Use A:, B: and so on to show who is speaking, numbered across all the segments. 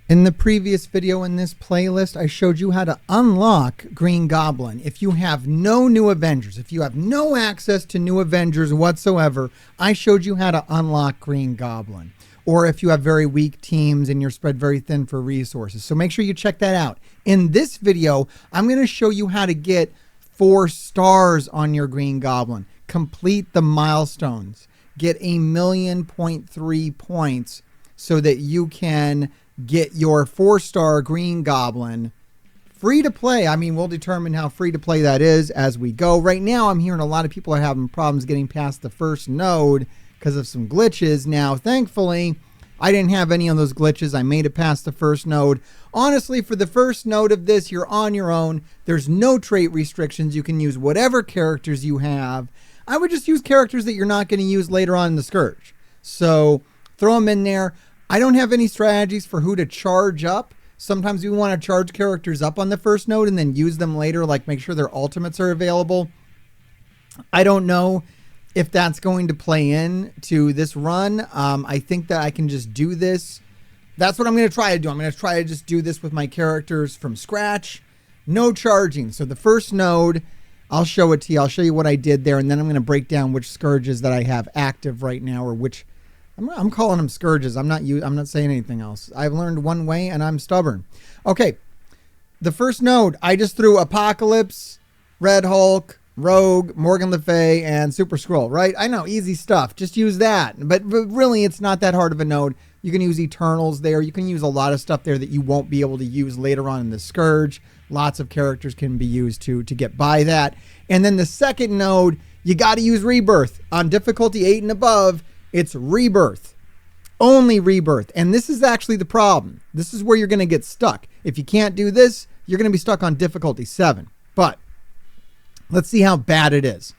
A: In the previous video in this playlist, I showed you how to unlock Green Goblin. If you have no new Avengers, if you have no access to new Avengers whatsoever, I showed you how to unlock Green Goblin. Or if you have very weak teams and you're spread very thin for resources. So make sure you check that out. In this video, I'm going to show you how to get 4 stars on your Green Goblin. Complete the milestones. Get 1,000,000.3 points so that you can get your 4-star Green Goblin free to play. I mean, we'll determine how free to play that is as we go. Right now, I'm hearing a lot of people are having problems getting past the first node because of some glitches. Now, thankfully, I didn't have any of those glitches. I made it past the first node. Honestly, for the first node of this, you're on your own. There's no trait restrictions. You can use whatever characters you have. I would just use characters that you're not going to use later on in the Scourge. So throw them in there. I don't have any strategies for who to charge up. Sometimes we want to charge characters up on the first node and then use them later, like make sure their ultimates are available. I don't know if that's going to play in to this run. I think that I can just do this. That's what I'm going to try to do. I'm going to try to just do this with my characters from scratch. No charging. So the first node, I'll show it to you. I'll show you what I did there, and then I'm going to break down which Scourges that I have active right now, or which I'm calling them Scourges. I'm not saying anything else. I've learned one way and I'm stubborn. Okay. The first node, I just threw Apocalypse, Red Hulk, Rogue, Morgan Le Fay, and Super Skrull, right? I know, easy stuff. Just use that. But really, it's not that hard of a node. You can use Eternals there. You can use a lot of stuff there that you won't be able to use later on in the Scourge. Lots of characters can be used to get by that. And then the second node, you got to use Rebirth. On difficulty 8 and above, it's Rebirth. Only Rebirth. And this is actually the problem. This is where you're going to get stuck. If you can't do this, you're going to be stuck on difficulty 7. But let's see how bad it is.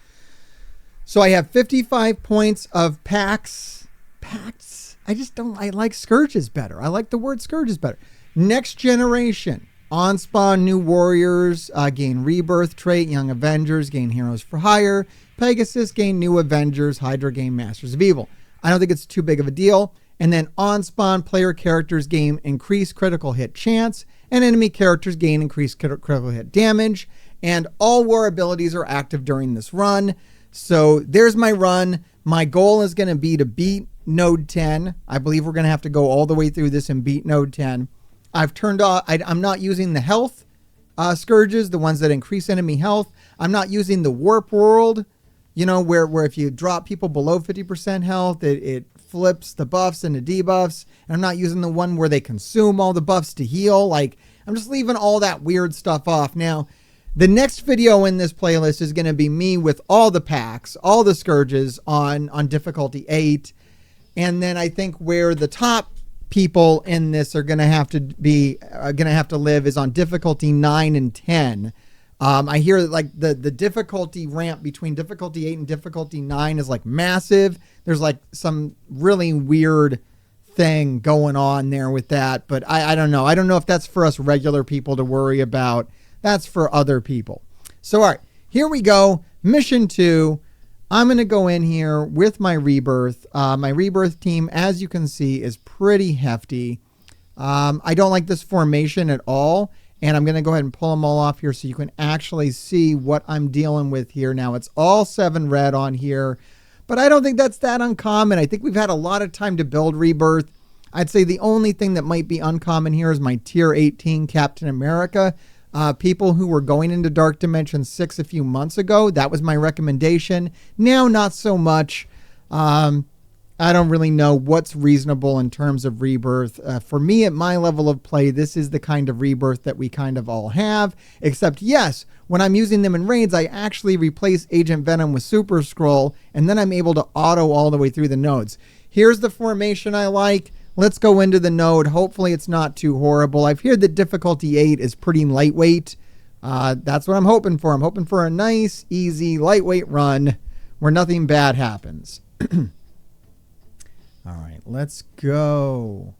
A: So I have 55 points of packs. Packs? I like Scourges better. I like the word Scourges better. Next generation. On spawn new warriors, gain Rebirth trait, Young Avengers, gain Heroes for Hire, Pegasus, gain new Avengers, Hydra, gain Masters of Evil. I don't think it's too big of a deal. And then on spawn player characters gain increased critical hit chance, and enemy characters gain increased critical hit damage. And all war abilities are active during this run. So there's my run. My goal is going to be to beat node 10. I believe we're going to have to go all the way through this and beat node 10. I've turned off, I'm not using the health Scourges, the ones that increase enemy health. I'm not using the Warp World, you know, where if you drop people below 50% health, it flips the buffs into debuffs. And I'm not using the one where they consume all the buffs to heal. Like, I'm just leaving all that weird stuff off. Now, the next video in this playlist is going to be me with all the packs, all the Scourges on difficulty 8. And then I think where the top people in this are going to have to live is on difficulty 9 and 10. I hear that like the difficulty ramp between difficulty 8 and difficulty 9 is like massive. There's like some really weird thing going on there with that, but I don't know. I don't know if that's for us regular people to worry about. That's for other people. So, all right, here we go. Mission 2. I'm going to go in here with my Rebirth. My Rebirth team, as you can see, is pretty hefty. I don't like this formation at all. And I'm going to go ahead and pull them all off here so you can actually see what I'm dealing with here. Now, it's all 7 red on here. But I don't think that's that uncommon. I think we've had a lot of time to build Rebirth. I'd say the only thing that might be uncommon here is my tier 18 Captain America. People who were going into Dark Dimension 6 a few months ago, that was my recommendation. Now, not so much. I don't really know what's reasonable in terms of Rebirth. For me, at my level of play, this is the kind of Rebirth that we kind of all have. Except, yes, when I'm using them in raids, I actually replace Agent Venom with Super Skrull, and then I'm able to auto all the way through the nodes. Here's the formation I like. Let's go into the node. Hopefully it's not too horrible. I've heard that difficulty 8 is pretty lightweight. That's what I'm hoping for. I'm hoping for a nice, easy, lightweight run where nothing bad happens. All right, let's go.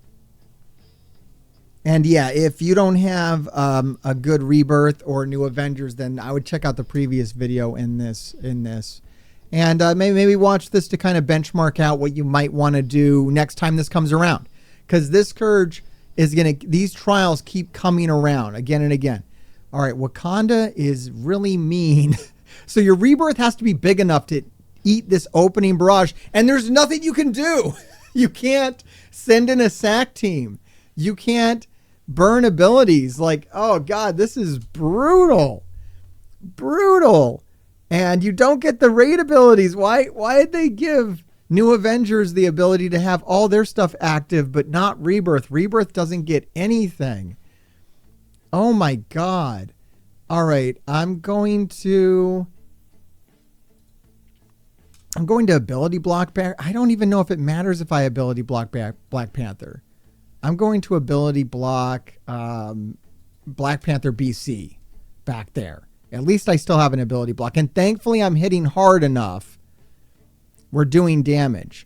A: And yeah, if you don't have a good Rebirth or New Avengers, then I would check out the previous video in this. And maybe watch this to kind of benchmark out what you might want to do next time this comes around. Because this Scourge is going to, these trials keep coming around again and again. All right, Wakanda is really mean. So your rebirth has to be big enough to eat this opening barrage, and there's nothing you can do. You can't send in a sack team. You can't burn abilities. Like, oh God, this is brutal. Brutal. And you don't get the raid abilities. Why did they give New Avengers the ability to have all their stuff active, but not Rebirth? Rebirth doesn't get anything. Oh my God. All right. I'm going to ability block back. I don't even know if it matters if I ability block back Black Panther. I'm going to ability block Black Panther BC back there. At least I still have an ability block. And thankfully I'm hitting hard enough. We're doing damage.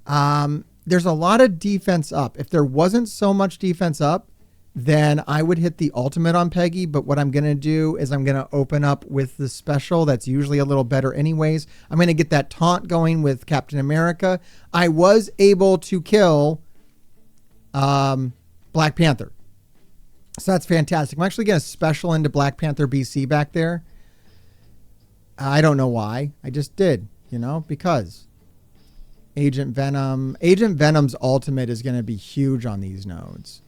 A: There's a lot of defense up. If there wasn't so much defense up, then I would hit the ultimate on Peggy. But what I'm going to do is I'm going to open up with the special. That's usually a little better anyways. I'm going to get that taunt going with Captain America. I was able to kill Black Panther. So that's fantastic. I'm actually going to special into Black Panther BC back there. I don't know why. I just did, because Agent Venom's ultimate is going to be huge on these nodes.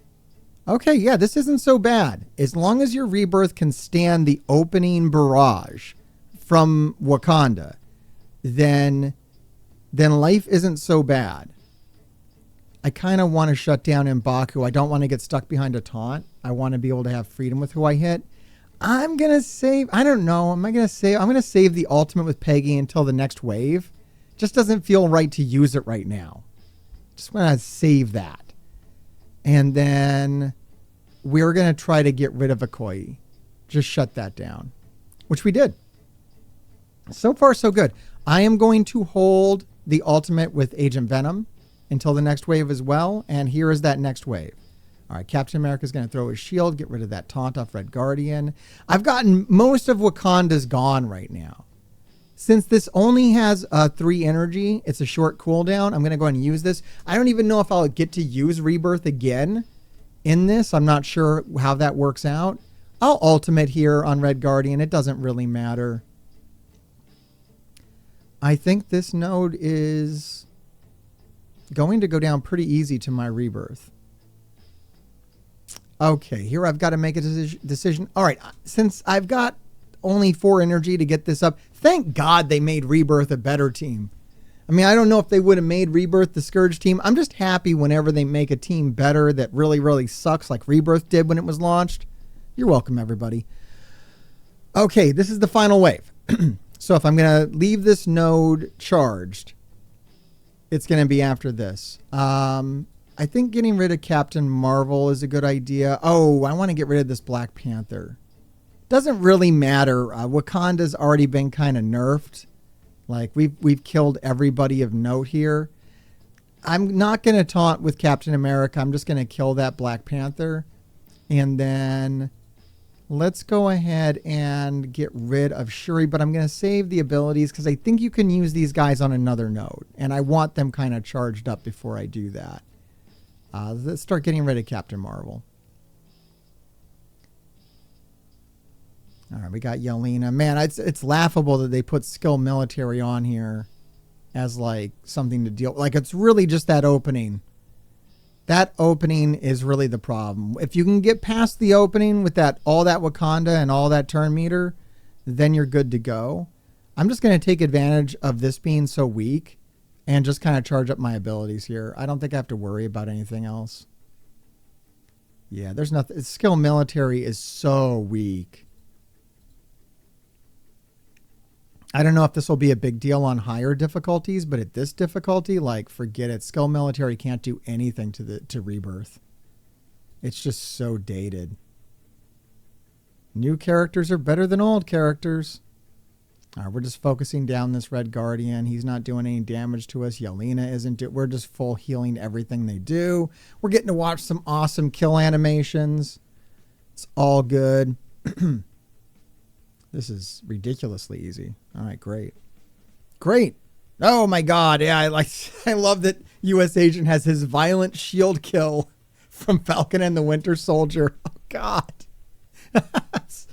A: Okay, yeah, this isn't so bad. As long as your rebirth can stand the opening barrage from Wakanda, then life isn't so bad. I kind of want to shut down M'Baku. I don't want to get stuck behind a taunt. I want to be able to have freedom with who I hit. I'm going to save, I don't know. I'm going to save the ultimate with Peggy until the next wave. Just doesn't feel right to use it right now. Just want to save that. And then we're going to try to get rid of Okoye. Just shut that down, which we did. So far, so good. I am going to hold the ultimate with Agent Venom until the next wave as well. And here is that next wave. All right, Captain America is going to throw his shield, get rid of that taunt off Red Guardian. I've gotten most of Wakanda's gone right now. Since this only has 3 energy, it's a short cooldown. I'm going to go ahead and use this. I don't even know if I'll get to use Rebirth again in this. I'm not sure how that works out. I'll ultimate here on Red Guardian. It doesn't really matter. I think this node is going to go down pretty easy to my Rebirth. Okay, here I've got to make a decision. All right, since I've got only 4 energy to get this up, thank God they made Rebirth a better team. I mean, I don't know if they would have made Rebirth the Scourge team. I'm just happy whenever they make a team better that really, really sucks like Rebirth did when it was launched. You're welcome, everybody. Okay, this is the final wave. So if I'm going to leave this node charged, it's going to be after this. I think getting rid of Captain Marvel is a good idea. Oh, I want to get rid of this Black Panther. Doesn't really matter. Wakanda's already been kind of nerfed. Like we've killed everybody of note here. I'm not going to taunt with Captain America. I'm just going to kill that Black Panther. And then let's go ahead and get rid of Shuri. But I'm going to save the abilities because I think you can use these guys on another node. And I want them kind of charged up before I do that. Let's start getting rid of Captain Marvel. All right, we got Yelena. Man, it's laughable that they put skill military on here as like something to deal with. Like it's really just that opening. That opening is really the problem. If you can get past the opening with that all that Wakanda and all that turn meter, then you're good to go. I'm just going to take advantage of this being so weak and just kind of charge up my abilities here. I don't think I have to worry about anything else. Yeah, there's nothing. Skill military is so weak. I don't know if this will be a big deal on higher difficulties, but at this difficulty, like, forget it. Skill military can't do anything to Rebirth. It's just so dated. New characters are better than old characters. All right, we're just focusing down this Red Guardian. He's not doing any damage to us. Yelena isn't. We're just full healing everything they do. We're getting to watch some awesome kill animations. It's all good. This is ridiculously easy. All right, great. Great. Oh my God. Yeah, I love that US Agent has his violent shield kill from Falcon and the Winter Soldier. Oh, God. That's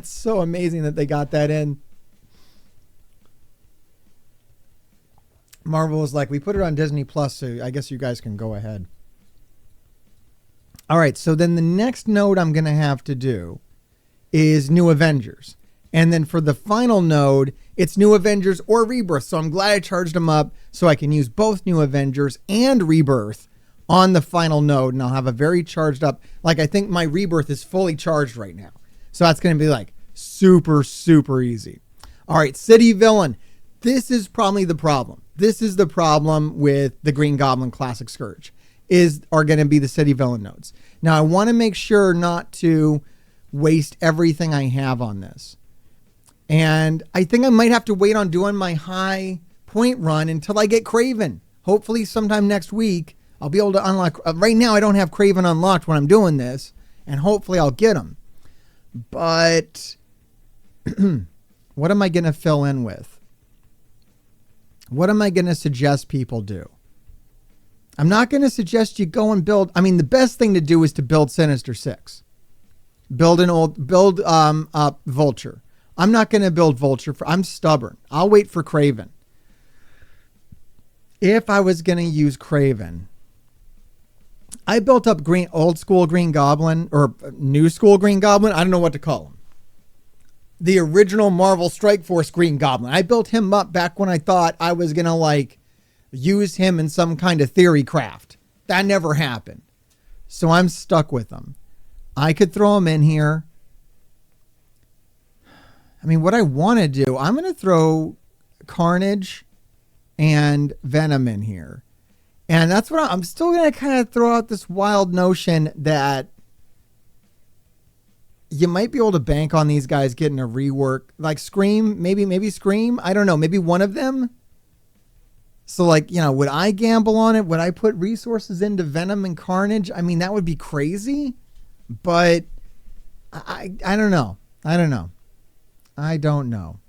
A: so amazing that they got that in. Marvel was like, we put it on Disney Plus, so I guess you guys can go ahead. All right, so then the next node I'm going to have to do is New Avengers. And then for the final node, it's New Avengers or Rebirth. So I'm glad I charged them up so I can use both New Avengers and Rebirth on the final node. And I'll have a very charged up, like I think my Rebirth is fully charged right now. So that's going to be like super, super easy. All right, City Villain. This is probably the problem. This is the problem with the Green Goblin Classic Scourge are going to be the City Villain nodes. Now I want to make sure not to waste everything I have on this. And I think I might have to wait on doing my high point run until I get Kraven. Hopefully sometime next week, I'll be able to unlock. Right now, I don't have Kraven unlocked when I'm doing this. And hopefully I'll get him. But what am I going to fill in with? What am I going to suggest people do? I'm not going to suggest you go and build. I mean, the best thing to do is to build Sinister Six. Build Vulture. I'm not going to build Vulture. I'm stubborn. I'll wait for Kraven. If I was going to use Kraven, I built up old school Green Goblin or new school Green Goblin. I don't know what to call him. The original Marvel Strike Force Green Goblin. I built him up back when I thought I was going to use him in some kind of theory craft. That never happened. So I'm stuck with him. I could throw him in here. I mean, what I want to do, I'm going to throw Carnage and Venom in here. And that's what I'm still going to kind of throw out this wild notion that you might be able to bank on these guys getting a rework. Like Scream, maybe Scream. I don't know. Maybe one of them. So would I gamble on it? Would I put resources into Venom and Carnage? I mean, that would be crazy. But I don't know. I don't know.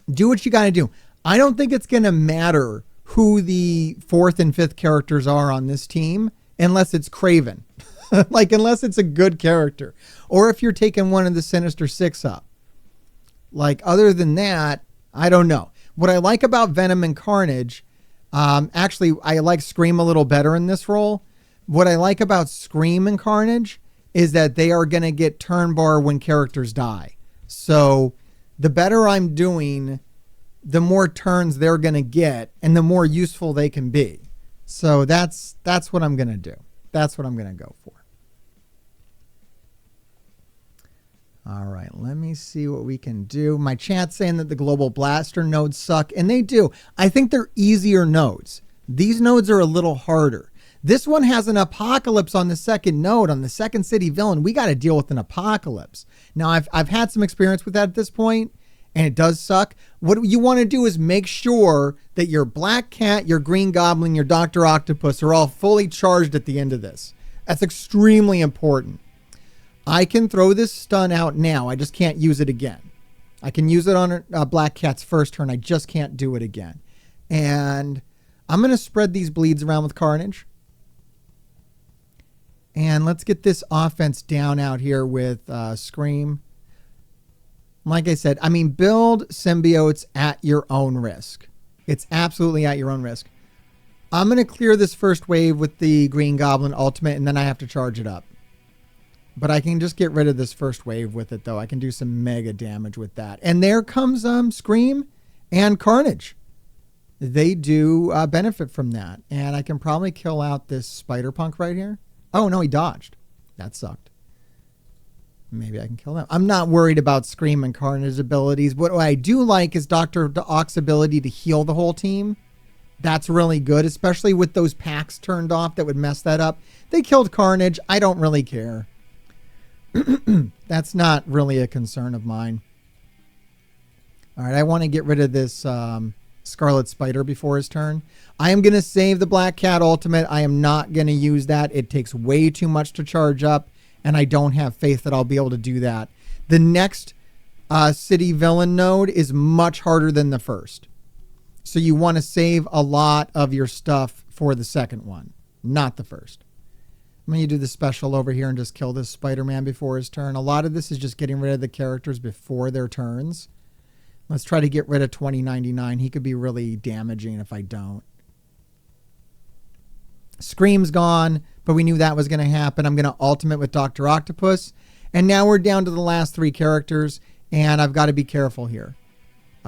A: Do what you got to do. I don't think it's going to matter who the 4th and 5th characters are on this team unless it's Kraven. Unless it's a good character. Or if you're taking one of the Sinister Six up. Other than that, I don't know. What I like about Venom and Carnage, actually, I like Scream a little better in this role. What I like about Scream and Carnage is that they are going to get turn bar when characters die. So the better I'm doing, the more turns they're going to get and the more useful they can be. So that's what I'm going to do. That's what I'm going to go for. All right, let me see what we can do. My chat's saying that the Global Blaster nodes suck, and they do. I think they're easier nodes. These nodes are a little harder. This one has an apocalypse on the second node, on the second City Villain. We got to deal with an apocalypse. Now, I've had some experience with that at this point, and it does suck. What you want to do is make sure that your Black Cat, your Green Goblin, your Dr. Octopus are all fully charged at the end of this. That's extremely important. I can throw this stun out now. I just can't use it again. I can use it on Black Cat's first turn. I just can't do it again. And I'm going to spread these bleeds around with Carnage. And let's get this offense down out here with Scream. Like I said, I mean, build symbiotes at your own risk. It's absolutely at your own risk. I'm going to clear this first wave with the Green Goblin Ultimate, and then I have to charge it up. But I can just get rid of this first wave with it, though. I can do some mega damage with that. And there comes Scream and Carnage. They do benefit from that. And I can probably kill out this Spider-Punk right here. Oh, no, he dodged. That sucked. Maybe I can kill them. I'm not worried about Scream and Carnage's abilities. What I do like is Dr. Ock's ability to heal the whole team. That's really good, especially with those packs turned off that would mess that up. They killed Carnage. I don't really care. That's not really a concern of mine. All right, I want to get rid of this Scarlet Spider before his turn. I am going to save the Black Cat Ultimate. I am not going to use that. It takes way too much to charge up, and I don't have faith that I'll be able to do that. The next City Villain node is much harder than the first. So you want to save a lot of your stuff for the second one, not the first. I'm going to do the special over here and just kill this Spider-Man before his turn. A lot of this is just getting rid of the characters before their turns. Let's try to get rid of 2099. He could be really damaging if I don't. Scream's gone, but we knew that was going to happen. I'm going to ultimate with Dr. Octopus. And now we're down to the last 3 characters, and I've got to be careful here.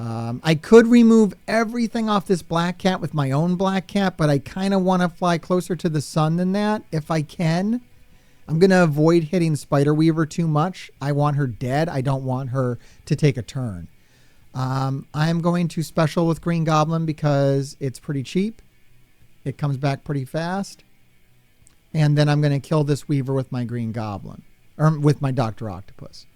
A: I could remove everything off this Black Cat with my own Black Cat, but I kind of want to fly closer to the sun than that if I can. I'm going to avoid hitting Spider Weaver too much. I want her dead. I don't want her to take a turn. I'm going to special with Green Goblin because it's pretty cheap. It comes back pretty fast. And then I'm going to kill this Weaver with my Green Goblin, or with my Dr. Octopus.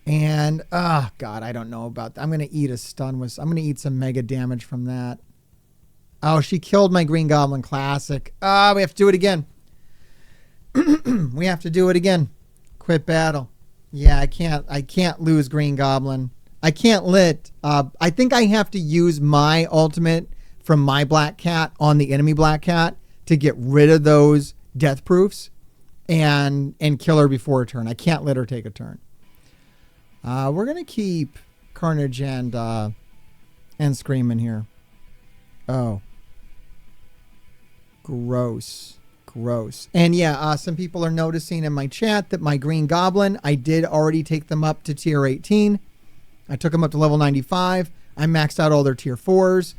A: And, oh, God, I don't know about that. I'm going to eat a stun. I'm going to eat some mega damage from that. Oh, she killed my Green Goblin Classic. Oh, we have to do it again. We have to do it again. Quit battle. Yeah, I can't lose Green Goblin. I can't lit. I think I have to use my ultimate from my Black Cat on the enemy Black Cat to get rid of those death proofs and kill her before a turn. I can't let her take a turn. We're going to keep Carnage and Scream in here. Oh. Gross. Gross. And yeah, some people are noticing in my chat that my Green Goblin, I did already take them up to tier 18. I took them up to level 95. I maxed out all their tier 4s.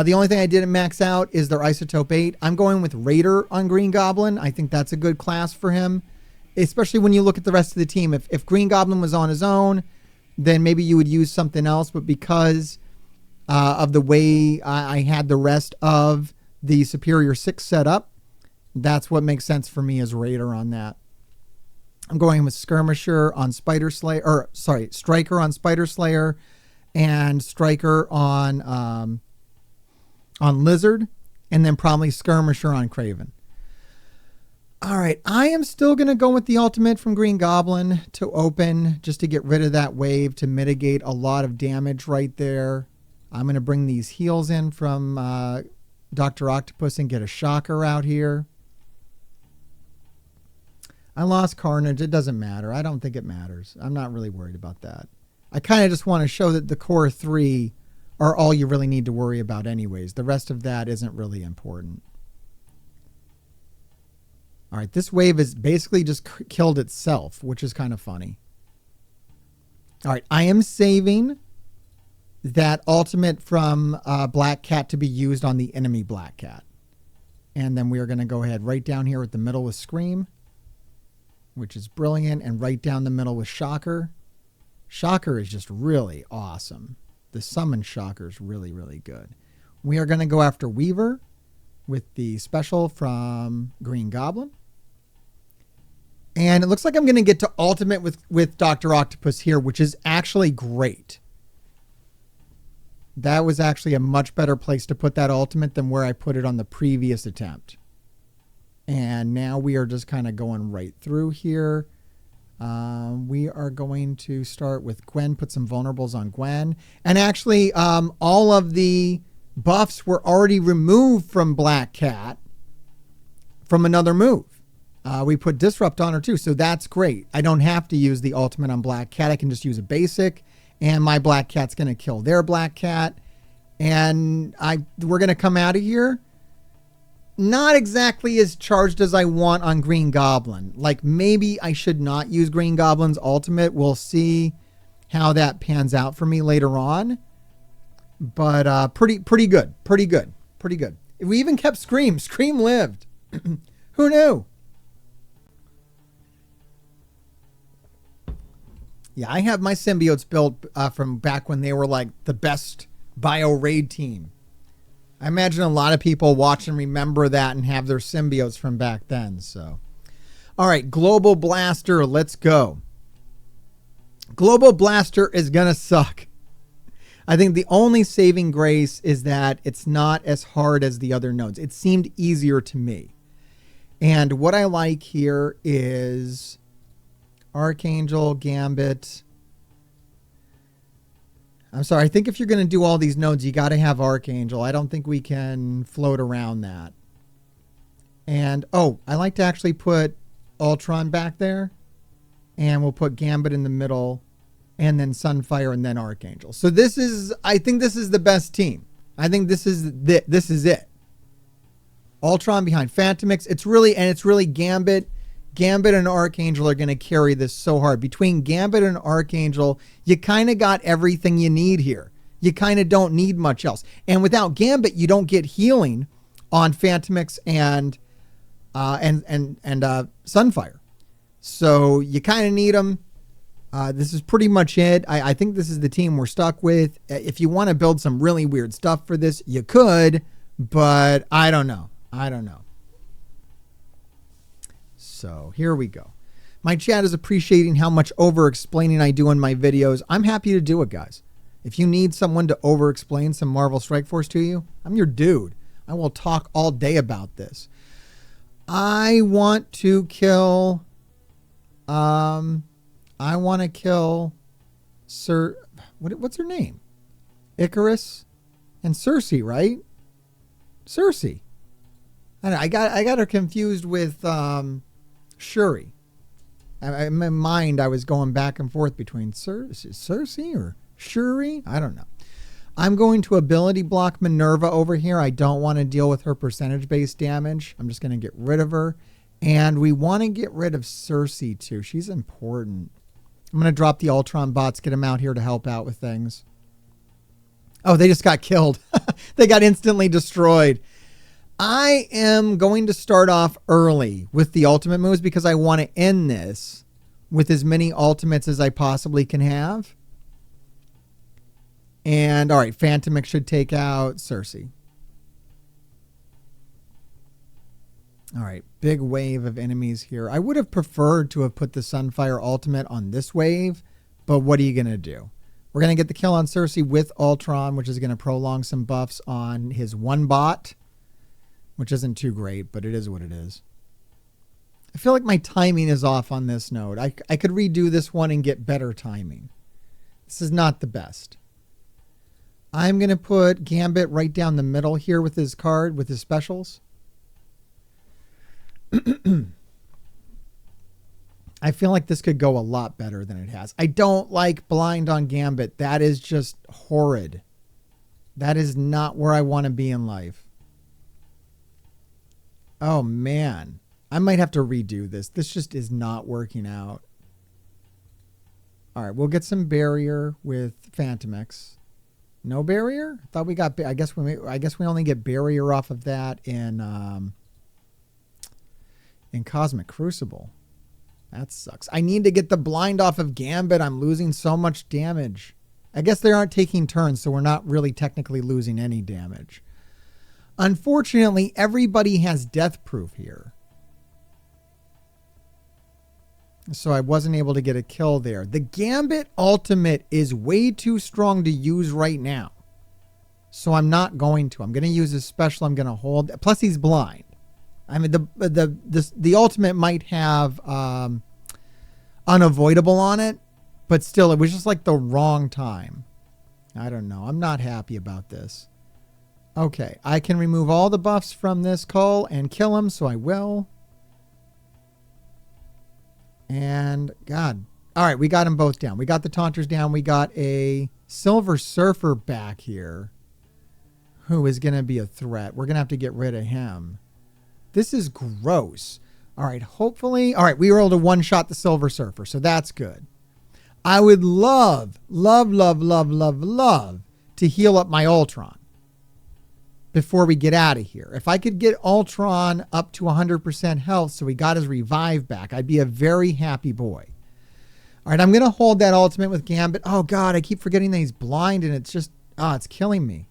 A: The only thing I didn't max out is their Isotope 8. I'm going with Raider on Green Goblin. I think that's a good class for him, especially when you look at the rest of the team. If Green Goblin was on his own, then maybe you would use something else. But because of the way I had the rest of the Superior 6 set up, that's what makes sense for me as Raider on that. I'm going with Skirmisher on Spider Slayer, or sorry, Striker on Spider Slayer, and Striker on Lizard, and then probably Skirmisher on Craven. All right, I am still going to go with the ultimate from Green Goblin to open, just to get rid of that wave, to mitigate a lot of damage right there. I'm going to bring these heals in from Dr. Octopus and get a Shocker out here. I lost Carnage. It doesn't matter. I don't think it matters. I'm not really worried about that. I kind of just want to show that the core 3 are all you really need to worry about anyways. The rest of that isn't really important. All right, this wave has basically just killed itself, which is kind of funny. All right, I am saving that ultimate from Black Cat to be used on the enemy Black Cat. And then we are going to go ahead right down here at the middle with Scream, which is brilliant, and right down the middle with Shocker. Shocker is just really awesome. The summon Shocker is really, really good. We are going to go after Weaver with the special from Green Goblin. And it looks like I'm going to get to ultimate with Dr. Octopus here, which is actually great. That was actually a much better place to put that ultimate than where I put it on the previous attempt. And now we are just kind of going right through here. We are going to start with Gwen, put some vulnerables on Gwen. And actually, all of the buffs were already removed from Black Cat from another move. We put Disrupt on her too, so that's great. I don't have to use the ultimate on Black Cat. I can just use a basic, and my Black Cat's going to kill their Black Cat. And we're going to come out of here not exactly as charged as I want on Green Goblin. Like, maybe I should not use Green Goblin's ultimate. We'll see how that pans out for me later on. But pretty good. Pretty good. Pretty good. We even kept Scream. Scream lived. Who knew? Yeah, I have my symbiotes built from back when they were like the best bio raid team. I imagine a lot of people watch and remember that and have their symbiotes from back then. So, all right, Global Blaster, let's go. Global Blaster is going to suck. I think the only saving grace is that it's not as hard as the other nodes. It seemed easier to me. And what I like here is Archangel, Gambit. I'm sorry, I think if you're going to do all these nodes, you got to have Archangel. I don't think we can float around that. And, oh, I like to actually put Ultron back there. And we'll put Gambit in the middle. And then Sunfire and then Archangel. So this is, I think this is the best team. I think this is it. Ultron behind Phantomix. It's really Gambit. Gambit and Archangel are going to carry this so hard. Between Gambit and Archangel, you kind of got everything you need here. You kind of don't need much else. And without Gambit, you don't get healing on Phantomix and Sunfire. So you kind of need them. This is pretty much it. I think this is the team we're stuck with. If you want to build some really weird stuff for this, you could, but I don't know. So here we go. My chat is appreciating how much over-explaining I do in my videos. I'm happy to do it, guys. If you need someone to over-explain some Marvel Strike Force to you, I'm your dude. I will talk all day about this. I want to kill... what's her name? Icarus and Cersei, right? Cersei. I got her confused with Shuri. In my mind, I was going back and forth between Cersei or Shuri. I don't know. I'm going to ability block Minerva over here. I don't want to deal with her percentage-based damage. I'm just going to get rid of her. And we want to get rid of Cersei too. She's important. I'm going to drop the Ultron bots, get them out here to help out with things. Oh, they just got killed. They got instantly destroyed. I am going to start off early with the ultimate moves because I want to end this with as many ultimates as I possibly can have. And all right, Phantomix should take out Cersei. All right, big wave of enemies here. I would have preferred to have put the Sunfire ultimate on this wave, but what are you going to do? We're going to get the kill on Cersei with Ultron, which is going to prolong some buffs on his one bot, which isn't too great, but it is what it is. I feel like my timing is off on this node. I could redo this one and get better timing. This is not the best. I'm going to put Gambit right down the middle here with his card, with his specials. I feel like this could go a lot better than it has. I don't like blind on Gambit. That is just horrid. That is not where I want to be in life. Oh, man. I might have to redo this. This just is not working out. All right, we'll get some barrier with Phantomix. No barrier? I thought we got... I guess we only get barrier off of that in Cosmic Crucible. That sucks. I need to get the blind off of Gambit. I'm losing so much damage. I guess they aren't taking turns, so we're not really technically losing any damage. Unfortunately, everybody has death proof here. So I wasn't able to get a kill there. The Gambit ultimate is way too strong to use right now. So I'm not going to. I'm going to use his special. I'm going to hold. Plus he's blind. I mean, the ultimate might have unavoidable on it, but still, it was just like the wrong time. I don't know. I'm not happy about this. Okay, I can remove all the buffs from this Cull and kill him, so I will. And, God. All right, we got them both down. We got the Taunters down. We got a Silver Surfer back here who is going to be a threat. We're going to have to get rid of him. This is gross. All right, hopefully... All right, we were able to one-shot the Silver Surfer, so that's good. I would love to heal up my Ultron before we get out of here. If I could get Ultron up to 100% health so he got his revive back, I'd be a very happy boy. All right, I'm going to hold that ultimate with Gambit. Oh, God, I keep forgetting that he's blind, and it's just... it's killing me.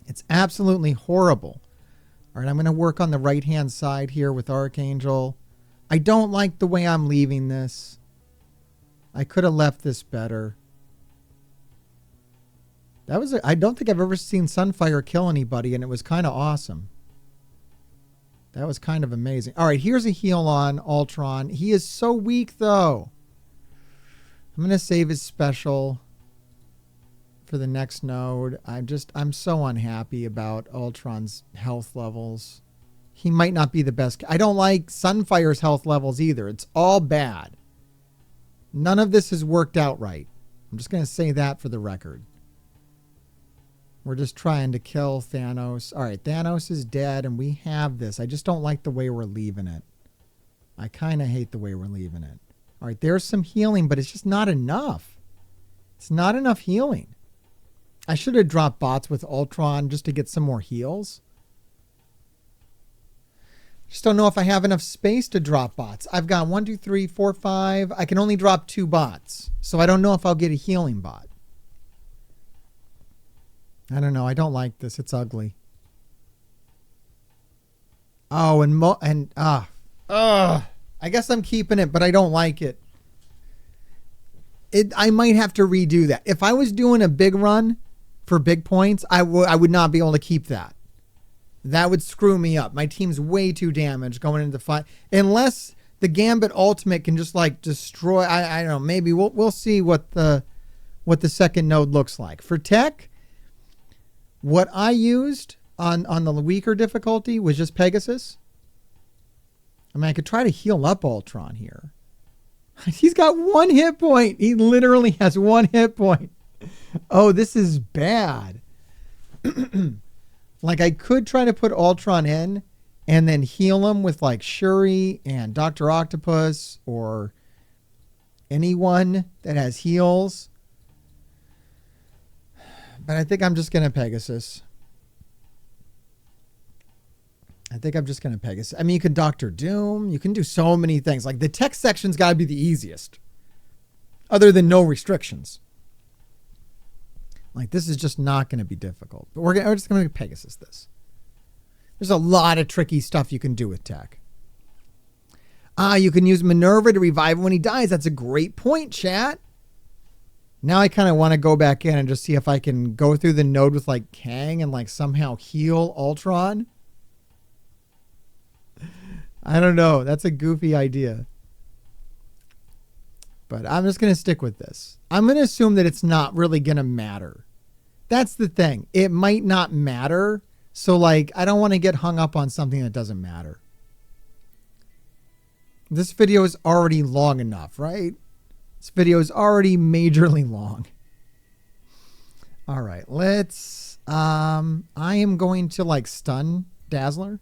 A: It's absolutely horrible. All right, I'm going to work on the right-hand side here with Archangel. I don't like the way I'm leaving this. I could have left this better. That was I don't think I've ever seen Sunfire kill anybody, and it was kind of awesome. That was kind of amazing. All right, here's a heal on Ultron. He is so weak, though. I'm going to save his special for the next node. I'm so unhappy about Ultron's health levels. he might not be the best. I don't like Sunfire's health levels either. It's all bad. None of this has worked out right. I'm just going to say that for the record. We're just trying to kill Thanos. All right, Thanos is dead, and we have this. I just don't like the way we're leaving it. I kind of hate the way we're leaving it. All right, there's some healing, but it's just not enough. It's not enough healing. I should have dropped bots with Ultron just to get some more heals. Just don't know if I have enough space to drop bots. I've got 1, 2, 3, 4, 5. I can only drop 2 bots. So I don't know if I'll get a healing bot. I don't know. I don't like this. It's ugly. Oh, I guess I'm keeping it, but I don't like it. I might have to redo that. If I was doing a big run for big points, I would not be able to keep that. That would screw me up. My team's way too damaged going into the fight. Unless the Gambit ultimate can just like destroy. I don't know. Maybe we'll see what the second node looks like. For tech, what I used on the weaker difficulty was just Pegasus. I mean, I could try to heal up Ultron here. He's got 1 hit point. He literally has 1 hit point. Oh, this is bad. Like, I could try to put Ultron in and then heal him with like Shuri and Dr. Octopus or anyone that has heals. But I think I'm just going to Pegasus. I mean, you can Doctor Doom. You can do so many things. Like, the tech section's got to be the easiest. Other than no restrictions. Like, this is just not going to be difficult. But we're just going to Pegasus this. There's a lot of tricky stuff you can do with tech. You can use Minerva to revive him when he dies. That's a great point, chat. Now I kind of want to go back in and just see if I can go through the node with like Kang and like somehow heal Ultron. I don't know. That's a goofy idea. But I'm just going to stick with this. I'm going to assume that it's not really going to matter. That's the thing. It might not matter. So like, I don't want to get hung up on something that doesn't matter. This video is already long enough, right? This video is already majorly long. All right, let's, I am going to like stun Dazzler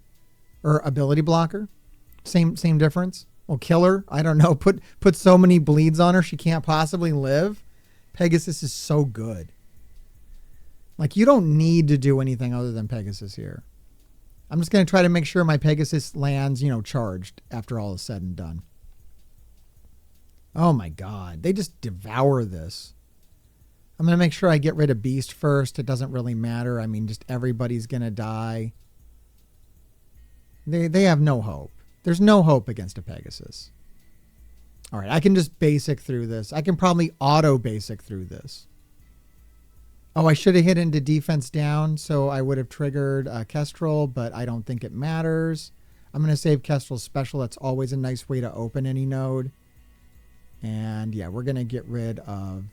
A: or ability blocker. Same difference. Well, kill her. I don't know. Put so many bleeds on her she can't possibly live. Pegasus is so good. Like, you don't need to do anything other than Pegasus here. I'm just going to try to make sure my Pegasus lands, charged after all is said and done. Oh my God. They just devour this. I'm going to make sure I get rid of Beast first. It doesn't really matter. I mean, just everybody's going to die. They have no hope. There's no hope against a Pegasus. All right, I can just basic through this. I can probably auto basic through this. Oh, I should have hit into defense down, so I would have triggered Kestrel, but I don't think it matters. I'm going to save Kestrel's special. That's always a nice way to open any node. And yeah, we're going to get rid of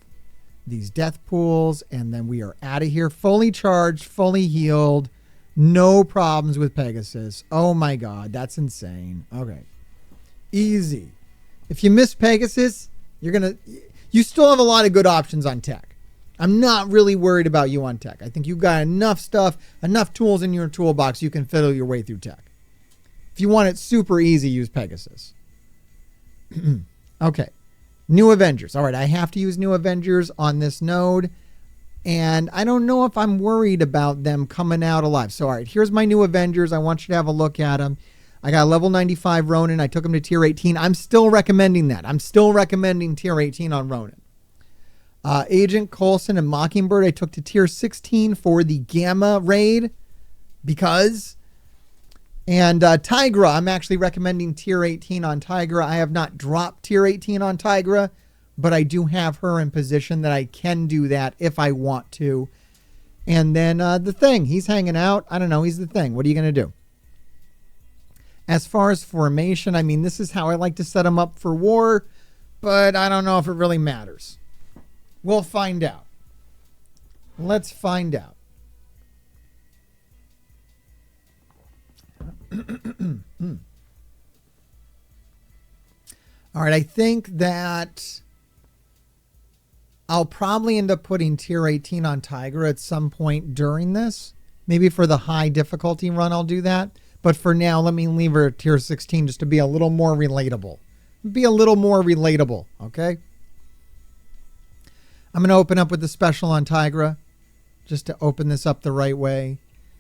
A: these death pools, and then we are out of here fully charged, fully healed. No problems with Pegasus. Oh my God, that's insane. Okay. Easy. If you miss Pegasus, you still have a lot of good options on tech. I'm not really worried about you on tech. I think you've got enough stuff, enough tools in your toolbox you can fiddle your way through tech. If you want it super easy, use Pegasus. Okay. New Avengers. All right, I have to use New Avengers on this node. And I don't know if I'm worried about them coming out alive. So, all right, here's my New Avengers. I want you to have a look at them. I got level 95 Ronin. I took him to tier 18. I'm still recommending that. I'm still recommending tier 18 on Ronin. Agent Coulson and Mockingbird I took to tier 16 for the Gamma raid because. And Tigra, I'm actually recommending tier 18 on Tigra. I have not dropped tier 18 on Tigra, but I do have her in position that I can do that if I want to. And then the Thing, he's hanging out. I don't know, he's the Thing. What are you going to do? As far as formation, I mean, this is how I like to set them up for war, but I don't know if it really matters. We'll find out. Let's find out. All right, I think that I'll probably end up putting tier 18 on Tigra at some point during this. Maybe for the high difficulty run, I'll do that. But for now, let me leave her at tier 16 just to be a little more relatable. Be a little more relatable, okay? I'm going to open up with the special on Tigra just to open this up the right way.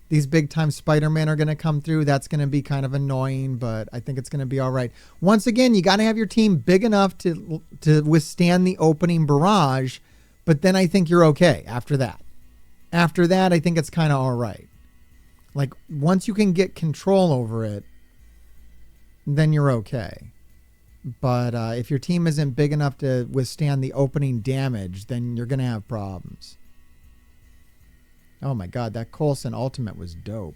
A: These big-time Spider-Men are going to come through. That's going to be kind of annoying, but I think it's going to be all right. Once again, you got to have your team big enough to withstand the opening barrage, but then I think you're okay after that. After that, I think it's kind of all right. Like, once you can get control over it, then you're okay. But if your team isn't big enough to withstand the opening damage, then you're going to have problems. Oh my God, that Coulson ultimate was dope.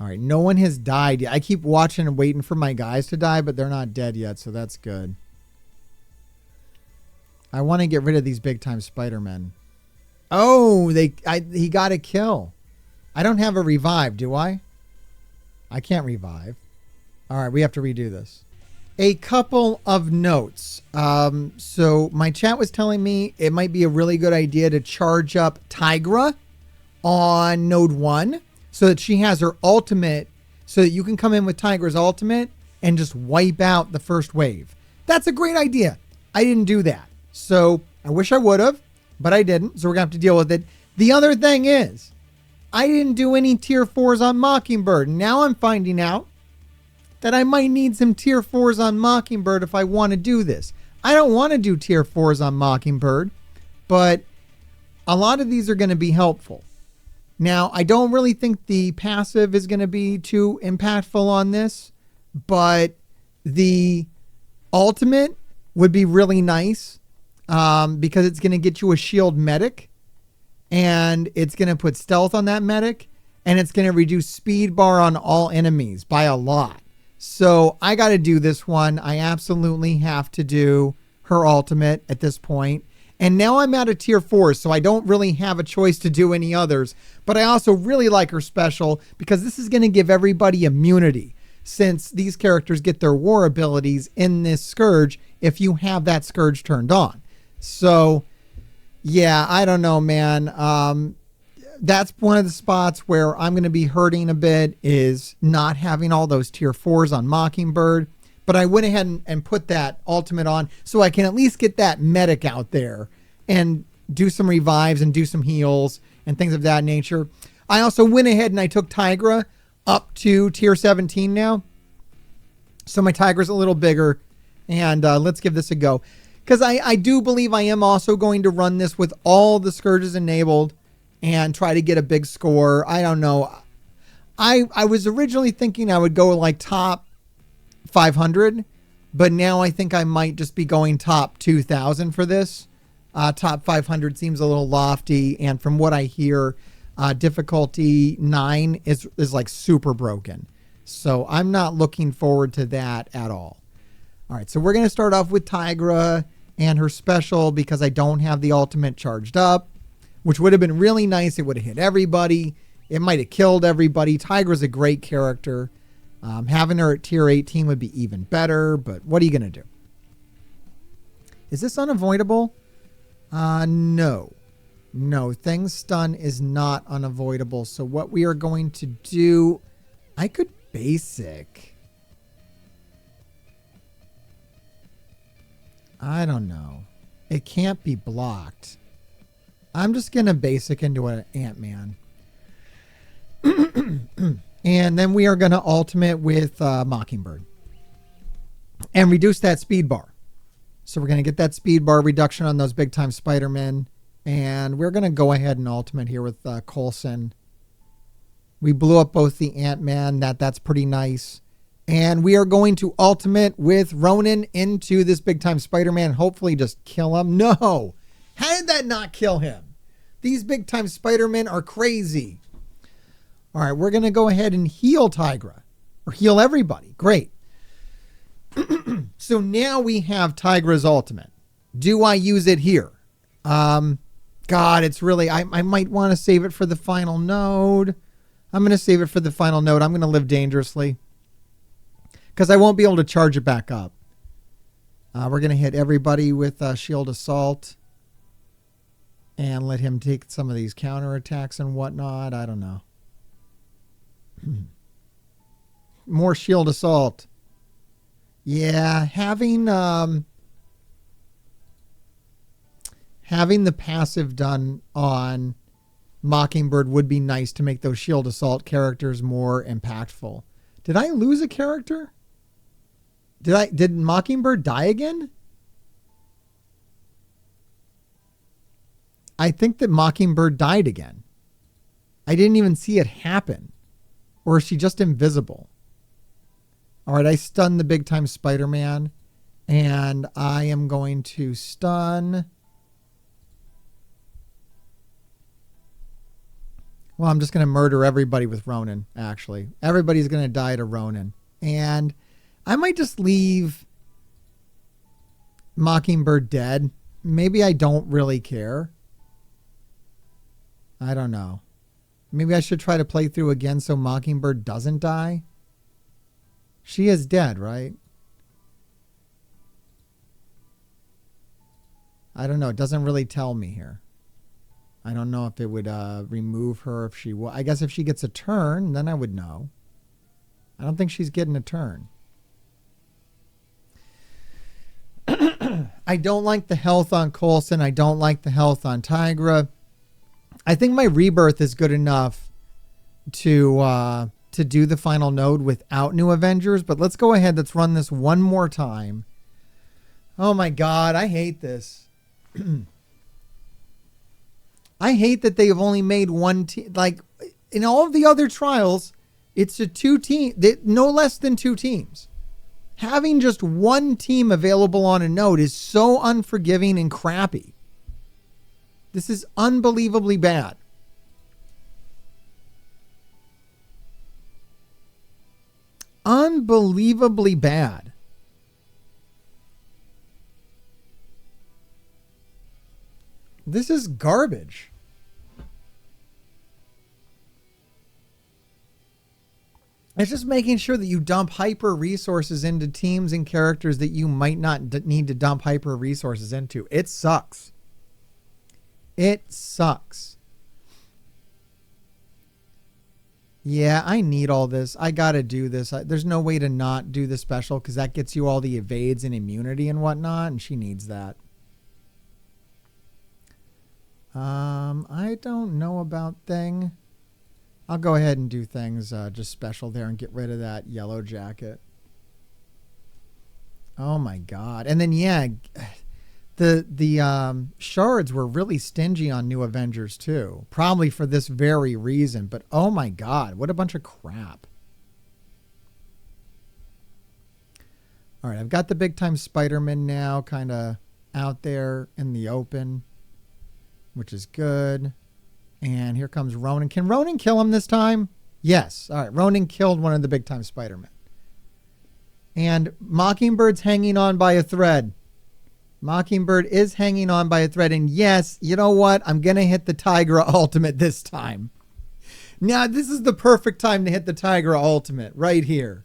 A: All right, no one has died yet. I keep watching and waiting for my guys to die, but they're not dead yet, so that's good. I want to get rid of these big-time Spider-Men. Oh, he got a kill. I don't have a revive, do I? I can't revive. All right, we have to redo this. A couple of notes. So my chat was telling me it might be a really good idea to charge up Tigra on node 1 so that she has her ultimate, so that you can come in with Tigra's ultimate and just wipe out the first wave. That's a great idea. I didn't do that. So I wish I would have, but I didn't. So we're going to have to deal with it. The other thing is, I didn't do any tier 4s on Mockingbird. Now I'm finding out that I might need some tier 4s on Mockingbird if I want to do this. I don't want to do tier 4s on Mockingbird, but a lot of these are going to be helpful. Now, I don't really think the passive is going to be too impactful on this, but the ultimate would be really nice because it's going to get you a shield medic, and it's going to put stealth on that medic, and it's going to reduce speed bar on all enemies by a lot. So I got to do this one. I absolutely have to do her ultimate at this point. And now I'm at a tier 4, so I don't really have a choice to do any others. But I also really like her special because this is going to give everybody immunity, since these characters get their war abilities in this Scourge if you have that Scourge turned on. So, yeah, I don't know, man. That's one of the spots where I'm going to be hurting a bit, is not having all those tier 4s on Mockingbird. But I went ahead and put that ultimate on so I can at least get that medic out there and do some revives and do some heals and things of that nature. I also went ahead and I took Tigra up to tier 17 now. So my Tigra's a little bigger, and let's give this a go. Because I do believe I am also going to run this with all the Scourges enabled and try to get a big score. I don't know. I was originally thinking I would go like top 500, but now I think I might just be going top 2,000 for this. Top 500 seems a little lofty, and from what I hear, difficulty 9 is like super broken. So I'm not looking forward to that at all. All right, so we're going to start off with Tigra and her special because I don't have the ultimate charged up, which would have been really nice. It would have hit everybody. It might have killed everybody. Tigra's a great character. Having her at tier 18 would be even better, but what are you going to do? Is this unavoidable? No. No, Thing's stun is not unavoidable. So what we are going to do, I could basic. I don't know. It can't be blocked. I'm just going to basic into an Ant-Man. And then we are going to ultimate with Mockingbird. And reduce that speed bar. So we're going to get that speed bar reduction on those big time Spider-Men. And we're going to go ahead and ultimate here with Coulson. We blew up both the Ant-Man. That's pretty nice. And we are going to ultimate with Ronan into this big time Spider-Man. Hopefully just kill him. No! How did that not kill him? These big time Spider-Men are crazy. All right, we're going to go ahead and heal Tigra. Or heal everybody. Great. So now we have Tigra's ultimate. Do I use it here? God, it's really... I might want to save it for the final node. I'm going to save it for the final node. I'm going to live dangerously because I won't be able to charge it back up. We're going to hit everybody with shield assault and let him take some of these counterattacks and whatnot. I don't know. More shield assault. Yeah, having the passive done on Mockingbird would be nice to make those shield assault characters more impactful. Did I lose a character? Did Mockingbird die again? I think that Mockingbird died again. I didn't even see it happen. Or is she just invisible? All right, I stunned the big time Spider-Man. And I am going to stun. Well, I'm just going to murder everybody with Ronin, actually. Everybody's going to die to Ronin. And I might just leave Mockingbird dead. Maybe I don't really care. I don't know. Maybe I should try to play through again so Mockingbird doesn't die. She is dead, right? I don't know. It doesn't really tell me here. I don't know if it would remove her if she... I guess if she gets a turn, then I would know. I don't think she's getting a turn. I don't like the health on Coulson. I don't like the health on Tigra. I think my Rebirth is good enough to do the final node without new Avengers. But let's go ahead. Let's run this one more time. Oh my God, I hate this. I hate that they have only made one team. Like in all of the other trials, it's a no less than 2 teams. Having just one team available on a node is so unforgiving and crappy. This is unbelievably bad. Unbelievably bad. This is garbage. It's just making sure that you dump hyper resources into teams and characters that you might not need to dump hyper resources into. It sucks. It sucks. Yeah, I need all this. I got to do this. There's no way to not do the special because that gets you all the evades and immunity and whatnot, and she needs that. I don't know about thing. I'll go ahead and do things just special there and get rid of that yellow jacket. Oh my God. And then, yeah, the shards were really stingy on new Avengers too. Probably for this very reason. But oh my God, what a bunch of crap. All right, I've got the big time Spider-Man now kind of out there in the open, which is good. And here comes Ronin. Can Ronin kill him this time? Yes. All right. Ronin killed one of the big time Spider-Men. And Mockingbird's hanging on by a thread. Mockingbird is hanging on by a thread. And yes, you know what? I'm going to hit the Tigra ultimate this time. Now, this is the perfect time to hit the Tigra ultimate right here.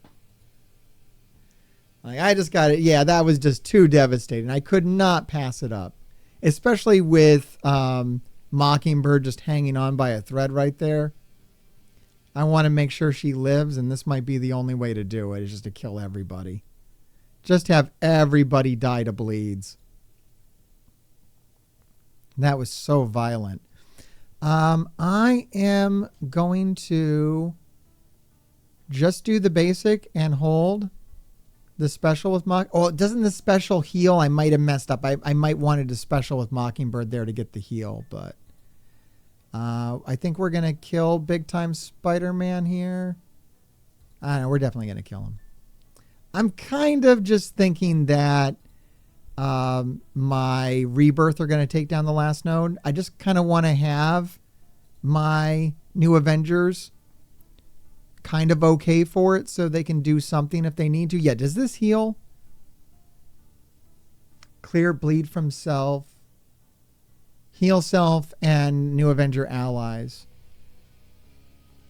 A: Like, I just got it. Yeah, that was just too devastating. I could not pass it up. Especially with... Mockingbird just hanging on by a thread right there. I want to make sure she lives, and this might be the only way to do it, is just to kill everybody. Just have everybody die to bleeds. That was so violent. I am going to just do the basic and hold the special with Oh, doesn't the special heal? I might have messed up. I might wanted to special with Mockingbird there to get the heal, but I think we're going to kill big time Spider-Man here. I don't know. We're definitely going to kill him. I'm kind of just thinking that my Rebirth are going to take down the last node. I just kind of want to have my new Avengers kind of okay for it so they can do something if they need to. Yeah, does this heal? Clear bleed from self. Heal self and new Avenger allies.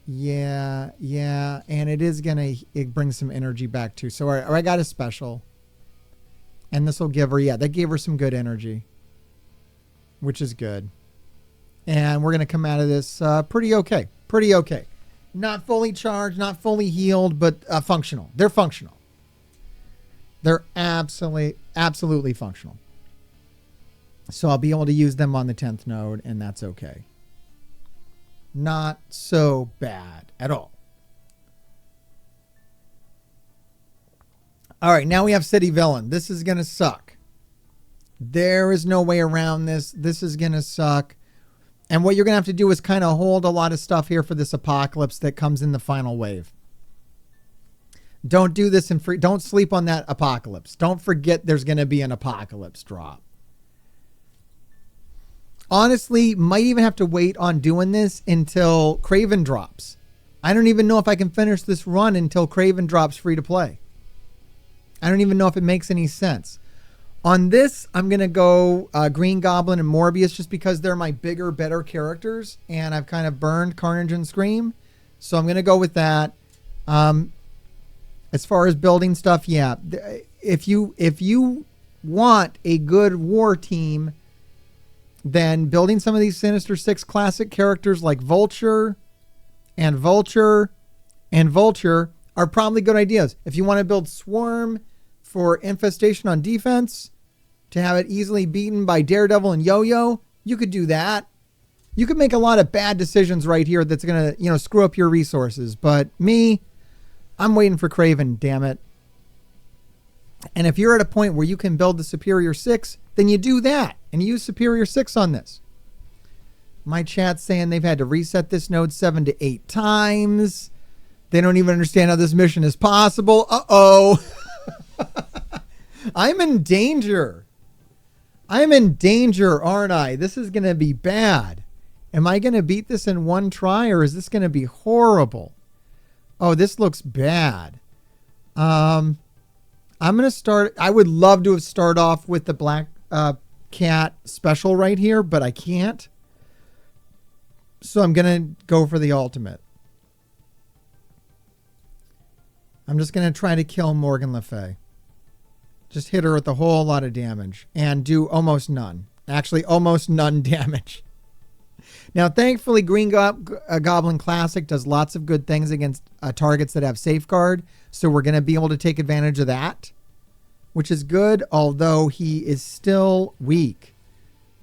A: Yeah, yeah, and it brings some energy back too. So I got a special, and this will give her, that gave her some good energy, which is good. And we're gonna come out of this pretty okay, Not fully charged, not fully healed, but functional. They're functional. They're absolutely functional. So I'll be able to use them on the 10th node, and that's okay. Not so bad at all. All right, now we have City Villain. This is going to suck. There is no way around this. This is going to suck. And what you're going to have to do is kind of hold a lot of stuff here for this apocalypse that comes in the final wave. Don't do this don't sleep on that apocalypse. Don't forget there's going to be an apocalypse drop. Honestly, might even have to wait on doing this until Kraven drops. I don't even know if I can finish this run until Kraven drops free to play. I don't even know if it makes any sense. On this, I'm going to go Green Goblin and Morbius just because they're my bigger, better characters. And I've kind of burned Carnage and Scream. So I'm going to go with that. As far as building stuff, yeah. If you want a good war team, then building some of these Sinister Six classic characters like Vulture and Vulture are probably good ideas. If you want to build Swarm for Infestation on defense, to have it easily beaten by Daredevil and Yo-Yo, you could do that. You could make a lot of bad decisions right here that's going to, screw up your resources. But me, I'm waiting for Kraven, damn it. And if you're at a point where you can build the Superior 6, then you do that and use Superior 6 on this. My chat's saying they've had to reset this node 7 to 8 times. They don't even understand how this mission is possible. Uh-oh. I'm in danger. I'm in danger, aren't I? This is going to be bad. Am I going to beat this in one try, or is this going to be horrible? Oh, this looks bad. I'm going to start. I would love to have started off with the Black Cat special right here, but I can't. So I'm going to go for the ultimate. I'm just going to try to kill Morgan Le Fay. Just hit her with a whole lot of damage and do almost none. Actually, almost none damage. Now, thankfully, Green Goblin Classic does lots of good things against targets that have Safeguard. So we're going to be able to take advantage of that, which is good, although he is still weak.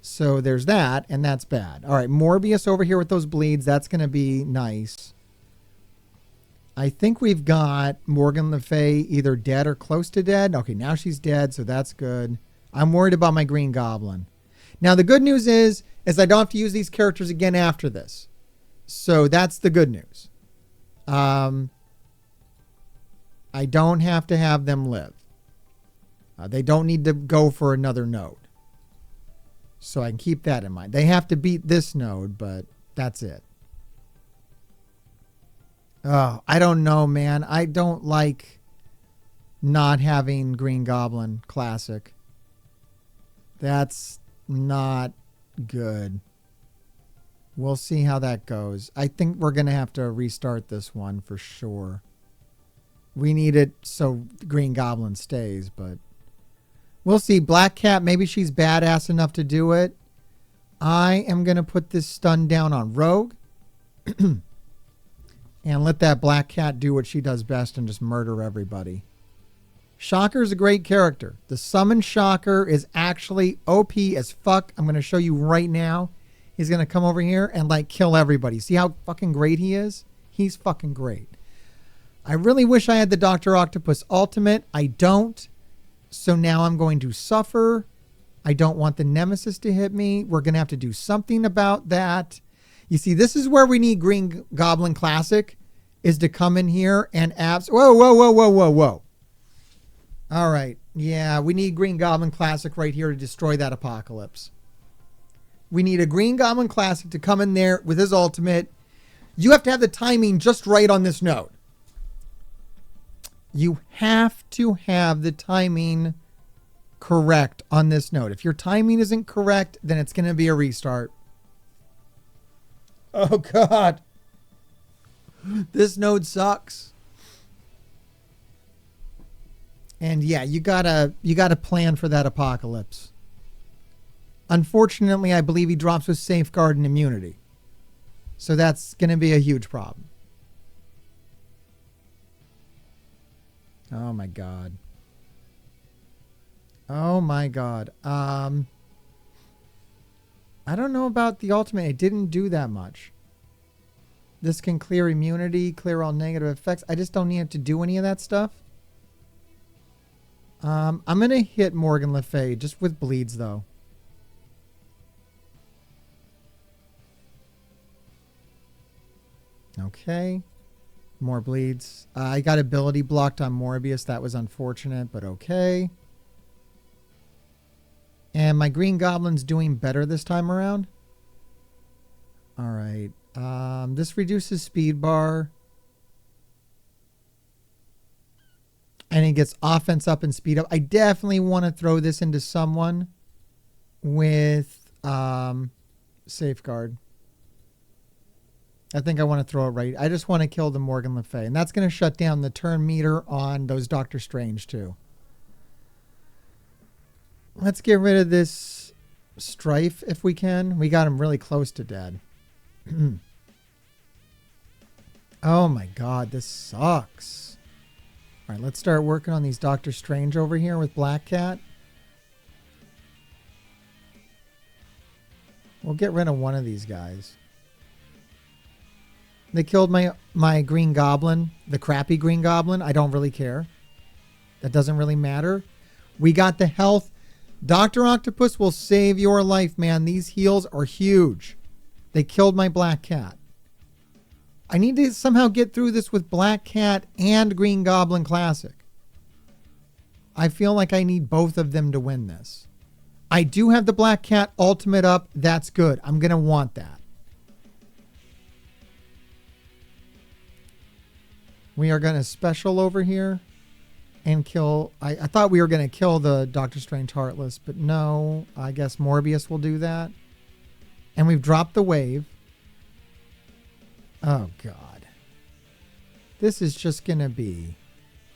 A: So there's that, and that's bad. All right, Morbius over here with those bleeds. That's going to be nice. I think we've got Morgan Le Fay either dead or close to dead. Okay, now she's dead, so that's good. I'm worried about my Green Goblin. Now, the good news is I don't have to use these characters again after this. So that's the good news. I don't have to have them live. They don't need to go for another node. So I can keep that in mind. They have to beat this node, but that's it. Oh, I don't know, man. I don't like not having Green Goblin Classic. That's not good. We'll see how that goes. I think we're going to have to restart this one for sure. We need it so Green Goblin stays, but we'll see. Black Cat, maybe she's badass enough to do it. I am going to put this stun down on Rogue. And let that Black Cat do what she does best and just murder everybody. Shocker's a great character. The summon Shocker is actually OP as fuck. I'm going to show you right now. He's going to come over here and like kill everybody. See how fucking great he is? He's fucking great. I really wish I had the Dr. Octopus ultimate. I don't. So now I'm going to suffer. I don't want the Nemesis to hit me. We're going to have to do something about that. You see, this is where we need Green Goblin Classic, is to come in here and whoa. All right. Yeah, we need Green Goblin Classic right here to destroy that apocalypse. We need a Green Goblin Classic to come in there with his ultimate. You have to have the timing just right on this node. You have to have the timing correct on this node. If your timing isn't correct, then it's going to be a restart. Oh, God. This node sucks. And yeah, you gotta plan for that apocalypse. Unfortunately, I believe he drops with safeguard and immunity. So that's gonna be a huge problem. Oh my god. Oh my god. I don't know about the ultimate. It didn't do that much. This can clear immunity, clear all negative effects. I just don't need it to do any of that stuff. I'm going to hit Morgan Le Fay just with bleeds, though. Okay. More bleeds. I got ability blocked on Morbius. That was unfortunate, but okay. And my Green Goblin's doing better this time around. All right. This reduces speed bar. And it gets offense up and speed up. I definitely want to throw this into someone with safeguard. I think I want to throw it right. I just want to kill the Morgan Le Fay. And that's going to shut down the turn meter on those Doctor Strange too. Let's get rid of this Strife if we can. We got him really close to dead. Oh my god, this sucks. All right, let's start working on these Doctor Strange over here with Black Cat. We'll get rid of one of these guys. They killed my Green Goblin, the crappy Green Goblin. I don't really care. That doesn't really matter. We got the health. Dr. Octopus will save your life, man. These heals are huge. They killed my Black Cat. I need to somehow get through this with Black Cat and Green Goblin Classic. I feel like I need both of them to win this. I do have the Black Cat ultimate up. That's good. I'm going to want that. We are going to special over here and kill... I thought we were going to kill the Doctor Strange Heartless, but no. I guess Morbius will do that. And we've dropped the wave. Oh, God. This is just going to be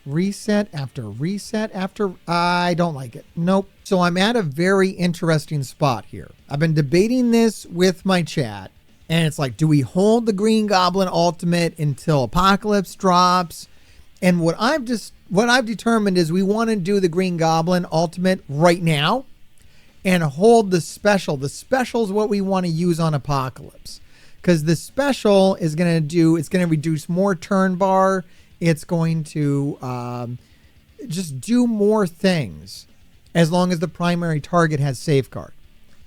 A: reset after reset after... I don't like it. Nope. So I'm at a very interesting spot here. I've been debating this with my chat. And it's like, do we hold the Green Goblin Ultimate until Apocalypse drops? And what I've determined is we want to do the Green Goblin Ultimate right now and hold the special. The special is what we want to use on Apocalypse. Because the special is going to it's going to reduce more turn bar. It's going to just do more things as long as the primary target has safeguard.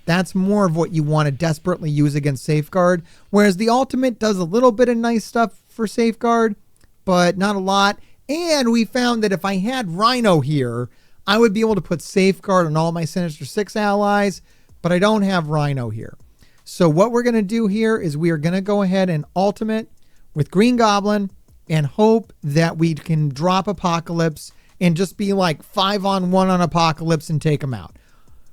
A: That's more of what you want to desperately use against safeguard. Whereas the ultimate does a little bit of nice stuff for safeguard, but not a lot. And we found that if I had Rhino here, I would be able to put safeguard on all my Sinister Six allies, but I don't have Rhino here. So what we're going to do here is we are going to go ahead and ultimate with Green Goblin and hope that we can drop Apocalypse and just be like 5-on-1 on Apocalypse and take him out.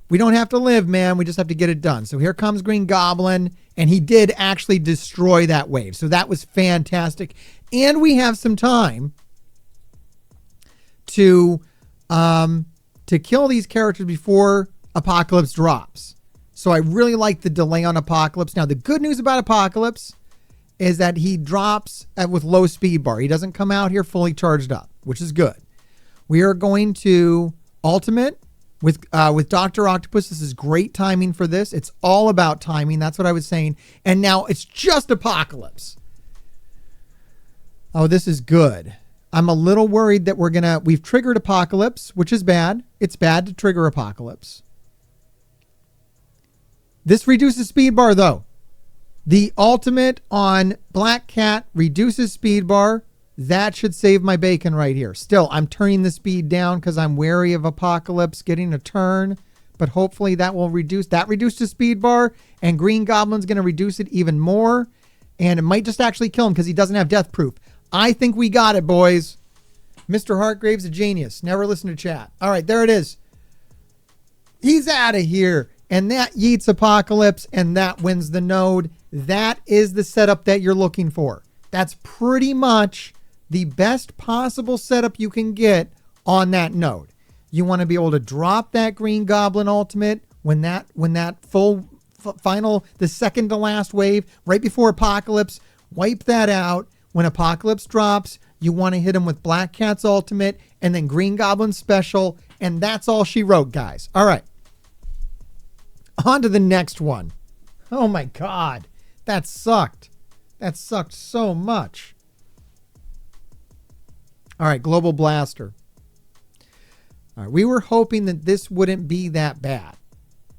A: We don't have to live, man. We just have to get it done. So here comes Green Goblin, and he did actually destroy that wave. So that was fantastic. And we have some time to kill these characters before Apocalypse drops. So I really like the delay on Apocalypse. Now, the good news about Apocalypse is that he drops with low speed bar. He doesn't come out here fully charged up, which is good. We are going to ultimate with Dr. Octopus. This is great timing for this. It's all about timing. That's what I was saying. And now it's just Apocalypse. Oh, this is good. I'm a little worried that we've triggered Apocalypse, which is bad. It's bad to trigger Apocalypse. This reduces speed bar though. The ultimate on Black Cat reduces speed bar. That should save my bacon right here. Still, I'm turning the speed down because I'm wary of Apocalypse getting a turn. But hopefully that will reduce. That reduced the speed bar. And Green Goblin's going to reduce it even more. And it might just actually kill him because he doesn't have death proof. I think we got it, boys. Mr. Hartgrave's a genius. Never listen to chat. All right, there it is. He's out of here. And that yeets Apocalypse. And that wins the node. That is the setup that you're looking for. That's pretty much the best possible setup you can get on that node. You want to be able to drop that Green Goblin ultimate when that final, the second to last wave, right before Apocalypse, wipe that out. When Apocalypse drops, you want to hit him with Black Cat's ultimate and then Green Goblin special, and that's all she wrote, guys. All right. On to the next one. Oh my God. That sucked. That sucked so much. All right, Global Blaster. All right, we were hoping that this wouldn't be that bad.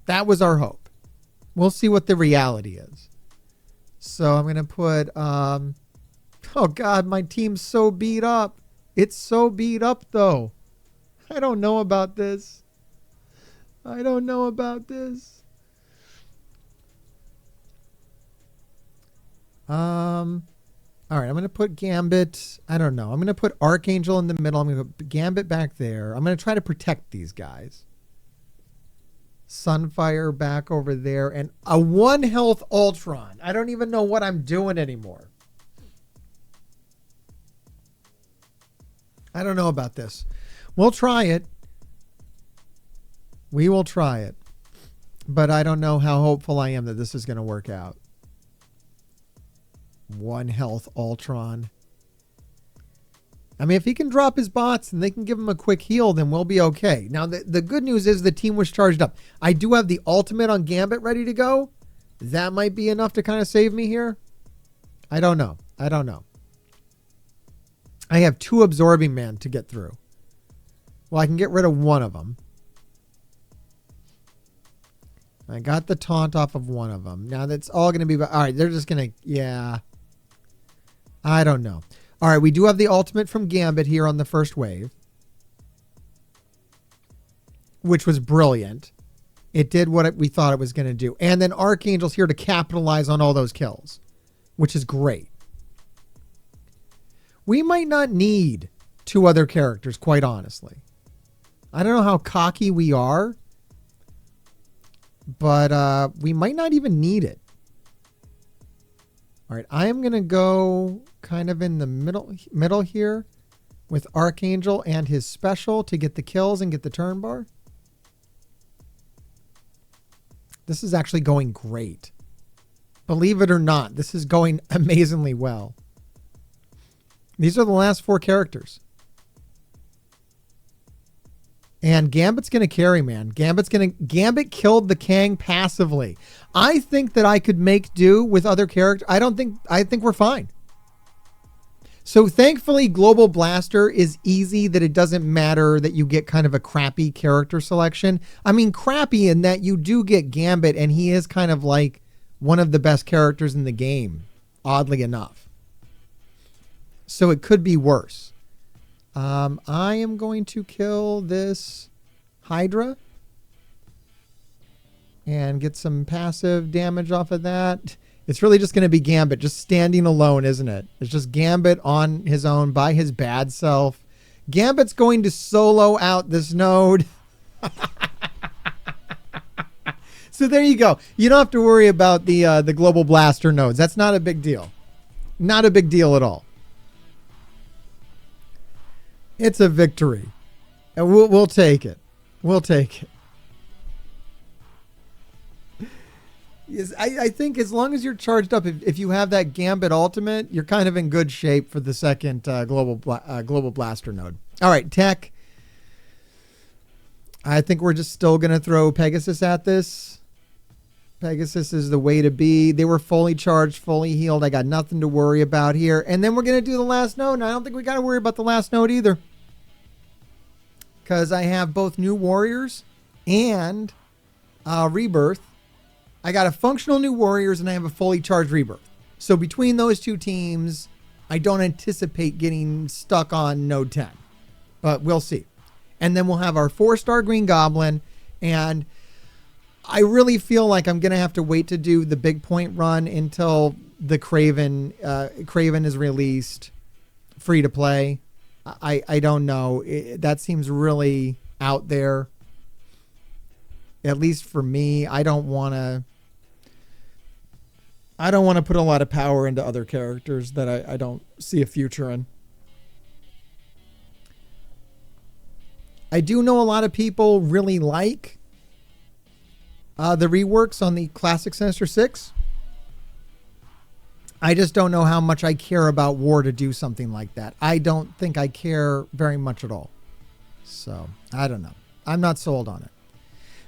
A: That was our hope. We'll see what the reality is. So I'm going to put, oh God, my team's so beat up. It's so beat up though. I don't know about this. I don't know about this. All right, I'm going to put Gambit. I don't know. I'm going to put Archangel in the middle. I'm going to put Gambit back there. I'm going to try to protect these guys. Sunfire back over there. And a 1 health Ultron. I don't even know what I'm doing anymore. I don't know about this. We'll try it. We will try it. But I don't know how hopeful I am that this is going to work out. 1 health Ultron. I mean, if he can drop his bots and they can give him a quick heal, then we'll be okay. Now, the good news is the team was charged up. I do have the ultimate on Gambit ready to go. That might be enough to kind of save me here. I don't know. I don't know. I have 2 Absorbing Man to get through. Well, I can get rid of 1 of them. I got the taunt off of 1 of them. Now that's all going to be... All right, they're just going to... Yeah. I don't know. All right, we do have the ultimate from Gambit here on the first wave, which was brilliant. It did what we thought it was going to do. And then Archangel's here to capitalize on all those kills, which is great. We might not need 2 other characters, quite honestly. I don't know how cocky we are, but we might not even need it. All right, I am going to go kind of in the middle here with Archangel and his special to get the kills and get the turn bar. This is actually going great. Believe it or not, this is going amazingly well. These are the last 4 characters. And Gambit's going to carry, man. Gambit killed the Kang passively. I think that I could make do with other characters. I think we're fine. So thankfully, Global Blaster is easy, that it doesn't matter that you get kind of a crappy character selection. I mean, crappy in that you do get Gambit, and he is kind of like one of the best characters in the game, oddly enough. So it could be worse. I am going to kill this Hydra and get some passive damage off of that. It's really just going to be Gambit just standing alone, isn't it? It's just Gambit on his own by his bad self. Gambit's going to solo out this node. So there you go. You don't have to worry about the Global Blaster nodes. That's not a big deal. Not a big deal at all. It's a victory. And we'll take it. We'll take it. Yes, I think as long as you're charged up, if you have that Gambit ultimate, you're kind of in good shape for the second Global Blaster node. All right, tech. I think we're just still going to throw Pegasus at this. Pegasus is the way to be. They were fully charged, fully healed. I got nothing to worry about here. And then we're going to do the last node. And I don't think we got to worry about the last node either, because I have both New Warriors and Rebirth. I got a functional New Warriors and I have a fully charged Rebirth. So between those 2 teams, I don't anticipate getting stuck on node 10, but we'll see. And then we'll have our 4-star Green Goblin, and I really feel like I'm going to have to wait to do the big point run until the Kraven is released free to play. I don't know. That seems really out there. At least for me, I don't want to. I don't want to put a lot of power into other characters that I don't see a future in. I do know a lot of people really like the reworks on the classic Sinister Six. I just don't know how much I care about War to do something like that. I don't think I care very much at all. So, I don't know. I'm not sold on it.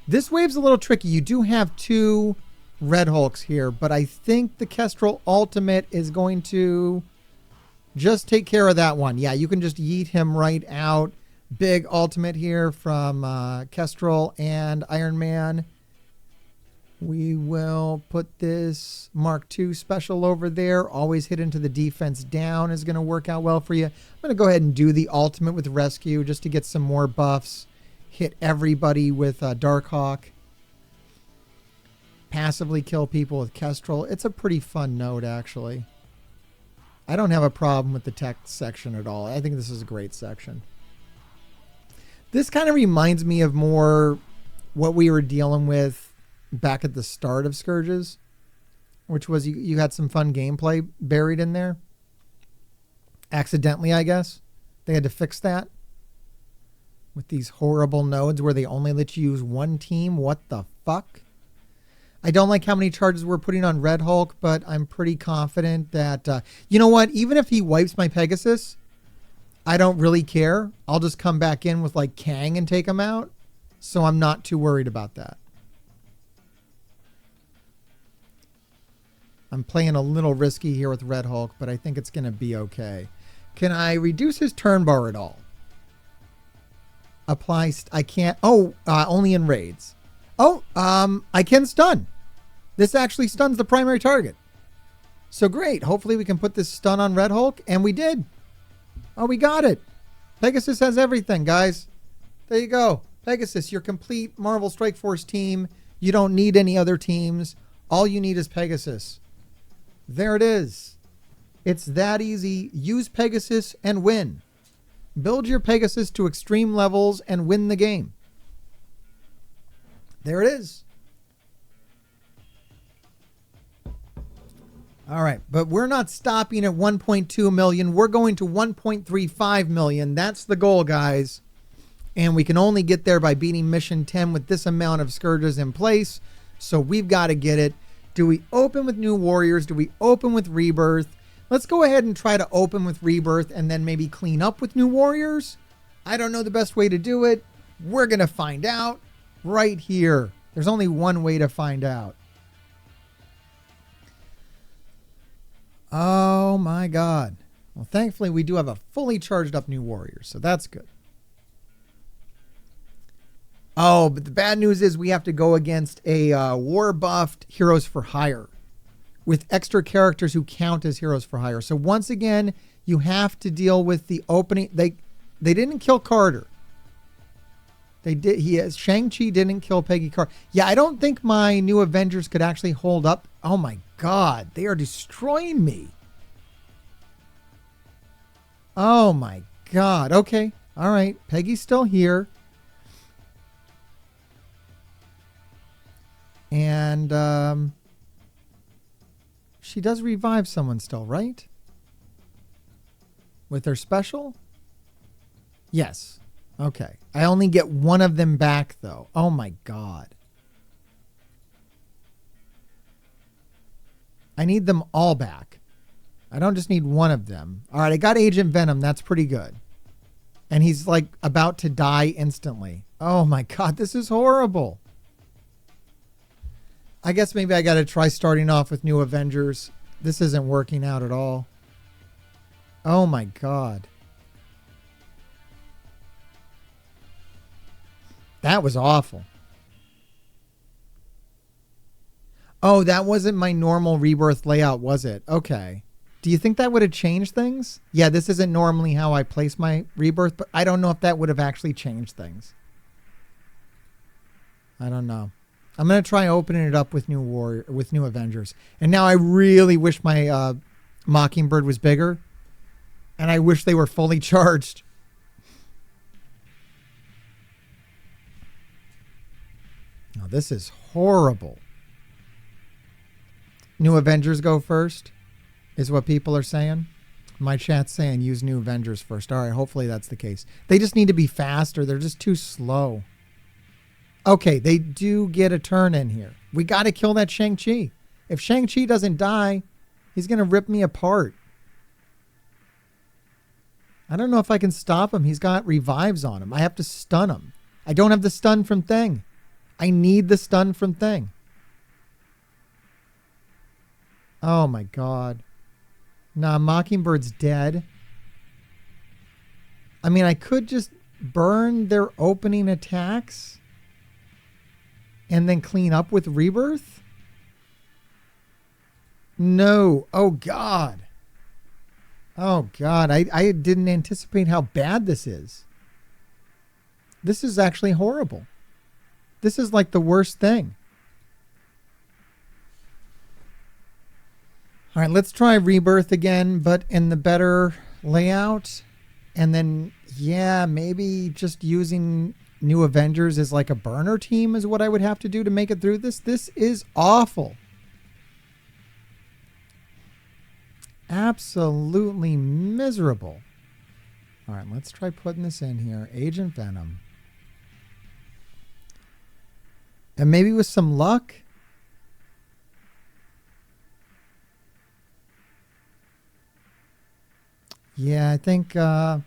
A: This wave's a little tricky. You do have 2 Red Hulks here, but I think the Kestrel Ultimate is going to just take care of that one. Yeah, you can just yeet him right out. Big Ultimate here from Kestrel and Iron Man. We will put this Mark II special over there. Always hit into the defense down is going to work out well for you. I'm going to go ahead and do the ultimate with Rescue just to get some more buffs. Hit everybody with Darkhawk. Passively kill people with Kestrel. It's a pretty fun node, actually. I don't have a problem with the tech section at all. I think this is a great section. This kind of reminds me of more what we were dealing with back at the start of Scourges, which was you had some fun gameplay buried in there. Accidentally, I guess. They had to fix that with these horrible nodes where they only let you use one team. What the fuck? I don't like how many charges we're putting on Red Hulk, but I'm pretty confident that, you know what? Even if he wipes my Pegasus, I don't really care. I'll just come back in with like Kang and take him out. So I'm not too worried about that. I'm playing a little risky here with Red Hulk, but I think it's going to be okay. Can I reduce his turn bar at all? Apply, I can't. Oh, only in raids. Oh, I can stun. This actually stuns the primary target. So great. Hopefully we can put this stun on Red Hulk, and we did. Oh, we got it. Pegasus has everything, guys. There you go. Pegasus, your complete Marvel Strike Force team. You don't need any other teams. All you need is Pegasus. There it is. It's that easy. Use Pegasus and win. Build your Pegasus to extreme levels and win the game. There it is. All right, but we're not stopping at 1.2 million. We're going to 1.35 million. That's the goal, guys. And we can only get there by beating Mission 10 with this amount of Scourges in place. So we've got to get it. Do we open with New Warriors? Do we open with Rebirth? Let's go ahead and try to open with Rebirth and then maybe clean up with New Warriors. I don't know the best way to do it. We're going to find out right here. There's only one way to find out. Oh my God. Well, thankfully we do have a fully charged up New Warrior, so that's good. Oh, but the bad news is we have to go against a war buffed Heroes for Hire with extra characters who count as Heroes for Hire. So once again, you have to deal with the opening. They didn't kill Carter. They did. Shang-Chi didn't kill Peggy Carter. Yeah, I don't think my new Avengers could actually hold up. Oh my God, they are destroying me. Oh my God. Okay. All right. Peggy's still here. And she does revive someone still, right? With her special? Yes. Okay. I only get one of them back, though. Oh, my God. I need them all back. I don't just need one of them. All right, I got Agent Venom. That's pretty good. And he's, like, about to die instantly. Oh, my God. This is horrible. I guess maybe I got to try starting off with New Avengers. This isn't working out at all. Oh, my God. That was awful. Oh, that wasn't my normal Rebirth layout, was it? Okay. Do you think that would have changed things? Yeah, this isn't normally how I place my Rebirth, but I don't know if that would have actually changed things. I don't know. I'm going to try opening it up with New Avengers. And now I really wish my Mockingbird was bigger. And I wish they were fully charged. Oh, this is horrible. New Avengers go first, is what people are saying. My chat's saying use New Avengers first. All right, hopefully that's the case. They just need to be faster. They're just too slow. Okay, they do get a turn in here. We got to kill that Shang-Chi. If Shang-Chi doesn't die, he's going to rip me apart. I don't know if I can stop him. He's got revives on him. I have to stun him. I don't have the stun from Thing. I need the stun from Thing. Oh my God. Nah, Mockingbird's dead. I mean, I could just burn their opening attacks and then clean up with Rebirth. No. Oh God. Oh God. I didn't anticipate how bad this is. This is actually horrible. This is like the worst thing. All right, let's try Rebirth again, but in the better layout. And then, yeah, maybe just using New Avengers as like a burner team is what I would have to do to make it through this. This is awful. Absolutely miserable. All right, let's try putting this in here. Agent Venom. And maybe with some luck, yeah, I think, I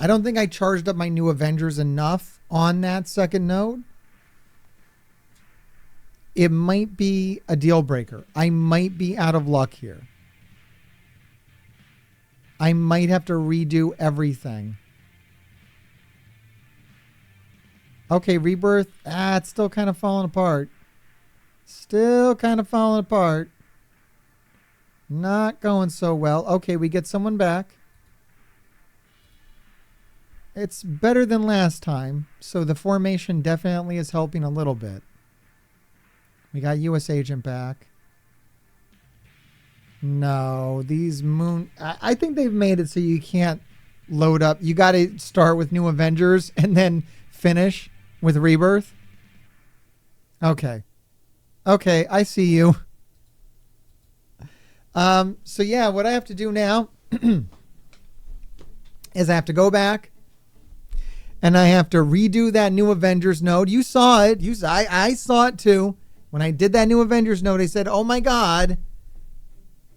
A: don't think I charged up my New Avengers enough on that second node. It might be a deal breaker. I might be out of luck here. I might have to redo everything. Okay, Rebirth. It's still kind of falling apart. Still kind of falling apart. Not going so well. Okay, we get someone back. It's better than last time, so the formation definitely is helping a little bit. We got US Agent back. No, these moon... I think they've made it so you can't load up. You got to start with New Avengers and then finish with Rebirth. Okay. Okay, I see you. So yeah, what I have to do now is I have to go back and I have to redo that New Avengers node. You saw it. I saw it too. When I did that New Avengers node, I said, oh my God,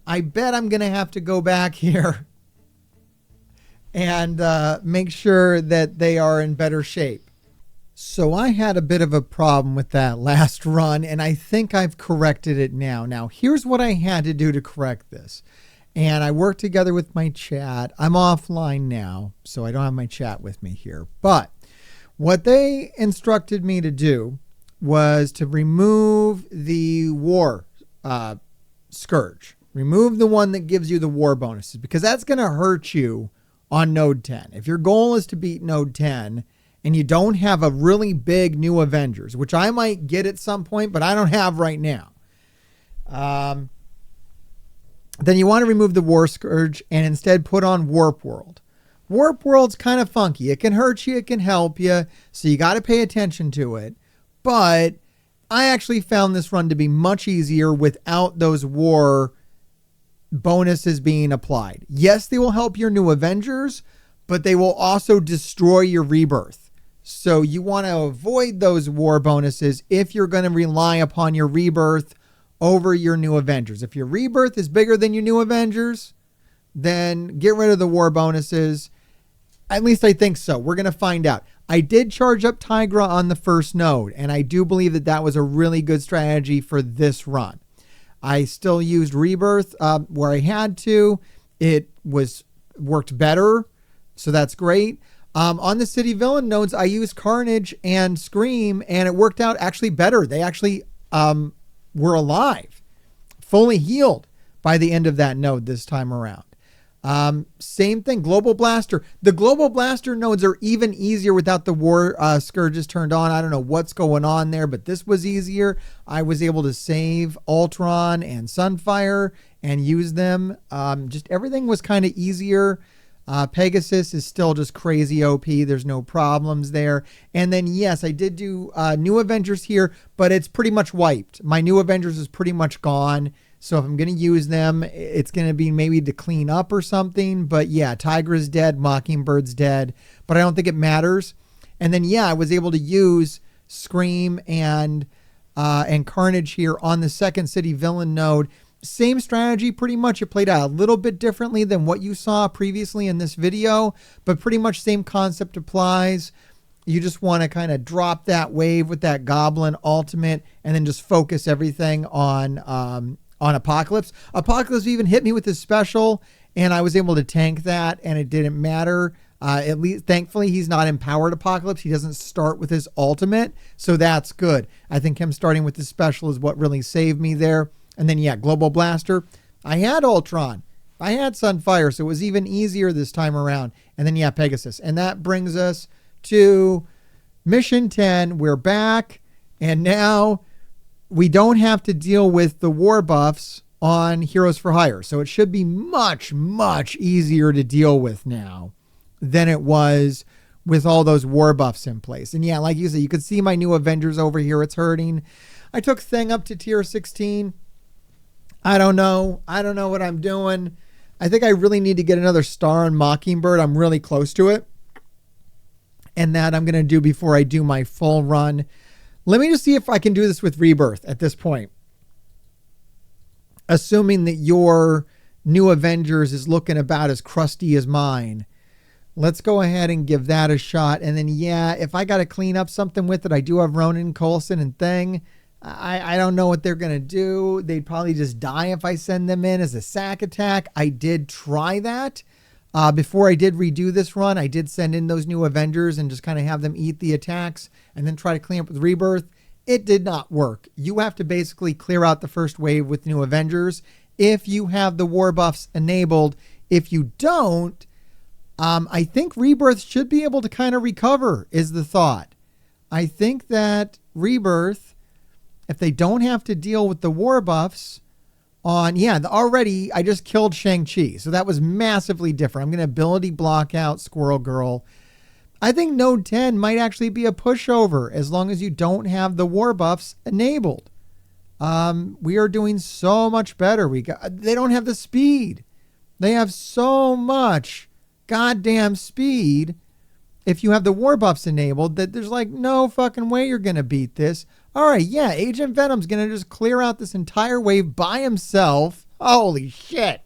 A: I bet I'm going to have to go back here and make sure that they are in better shape. So I had a bit of a problem with that last run, and I think I've corrected it now. Now, here's what I had to do to correct this. And I worked together with my chat. I'm offline now, so I don't have my chat with me here. But what they instructed me to do was to remove the war Scourge. Remove the one that gives you the war bonuses, because that's going to hurt you on node 10. If your goal is to beat node 10, and you don't have a really big New Avengers, which I might get at some point, but I don't have right now, then you want to remove the War Scourge and instead put on Warp World. Warp World's kind of funky. It can hurt you, it can help you, so you got to pay attention to it. But I actually found this run to be much easier without those war bonuses being applied. Yes, they will help your New Avengers, but they will also destroy your Rebirth. So you want to avoid those war bonuses if you're going to rely upon your Rebirth over your New Avengers. If your Rebirth is bigger than your New Avengers, then get rid of the war bonuses. At least I think so. We're going to find out. I did charge up Tigra on the first node, and I do believe that that was a really good strategy for this run. I still used Rebirth where I had to. It worked better, so that's great. On the city villain nodes, I used Carnage and Scream, and it worked out actually better. They actually were alive, fully healed by the end of that node this time around. Same thing, Global Blaster. The Global Blaster nodes are even easier without the War Scourges turned on. I don't know what's going on there, but this was easier. I was able to save Ultron and Sunfire and use them. Just everything was kind of easier. Pegasus is still just crazy OP. There's no problems there. And then, yes, I did do New Avengers here, but it's pretty much wiped. My New Avengers is pretty much gone. So if I'm going to use them, it's going to be maybe to clean up or something. But yeah, Tigra's dead, Mockingbird's dead, but I don't think it matters. And then, yeah, I was able to use Scream and Carnage here on the second city villain node. Same strategy, pretty much. It played out a little bit differently than what you saw previously in this video, but pretty much same concept applies. You just want to kind of drop that wave with that Goblin ultimate and then just focus everything on Apocalypse. Apocalypse even hit me with his special, and I was able to tank that, and it didn't matter. At least, thankfully, he's not empowered Apocalypse. He doesn't start with his ultimate, so that's good. I think him starting with his special is what really saved me there. And then, yeah, Global Blaster. I had Ultron. I had Sunfire, so it was even easier this time around. And then, yeah, Pegasus. And that brings us to Mission 10. We're back, and now we don't have to deal with the war buffs on Heroes for Hire. So it should be much, much easier to deal with now than it was with all those war buffs in place. And yeah, like you said, you could see my new Avengers over here. It's hurting. I took Thing up to tier 16. I don't know what I'm doing. I think I really need to get another star on Mockingbird. I'm really close to it. And that I'm going to do before I do my full run. Let me just see if I can do this with Rebirth at this point. Assuming that your new Avengers is looking about as crusty as mine. Let's go ahead and give that a shot. And then, yeah, if I got to clean up something with it, I do have Ronan, Coulson, and Thing. I don't know what they're going to do. They'd probably just die if I send them in as a sack attack. I did try that. Before I did redo this run, I did send in those new Avengers and just kind of have them eat the attacks and then try to clean up with Rebirth. It did not work. You have to basically clear out the first wave with new Avengers if you have the war buffs enabled. If you don't, I think Rebirth should be able to kind of recover, is the thought. I think that Rebirth, if they don't have to deal with the war buffs on, yeah, already I just killed Shang-Chi. So that was massively different. I'm going to ability block out Squirrel Girl. I think Node 10 might actually be a pushover as long as you don't have the war buffs enabled. We are doing so much better. They don't have the speed. They have so much goddamn speed if you have the war buffs enabled that there's like no fucking way you're going to beat this. All right, yeah, Agent Venom's going to just clear out this entire wave by himself. Holy shit.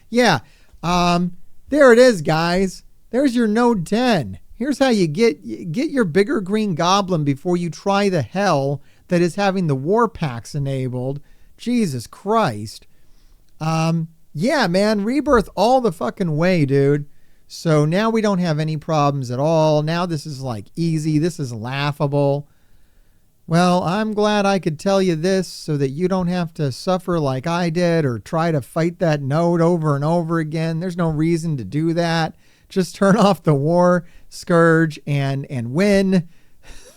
A: Yeah, there it is, guys. There's your Node 10. Here's how you get your bigger green Goblin before you try the hell that is having the war packs enabled. Jesus Christ. Yeah, man, Rebirth all the fucking way, dude. So now we don't have any problems at all. Now this is like easy. This is laughable. Well, I'm glad I could tell you this so that you don't have to suffer like I did or try to fight that node over and over again. There's no reason to do that. Just turn off the war scourge and win.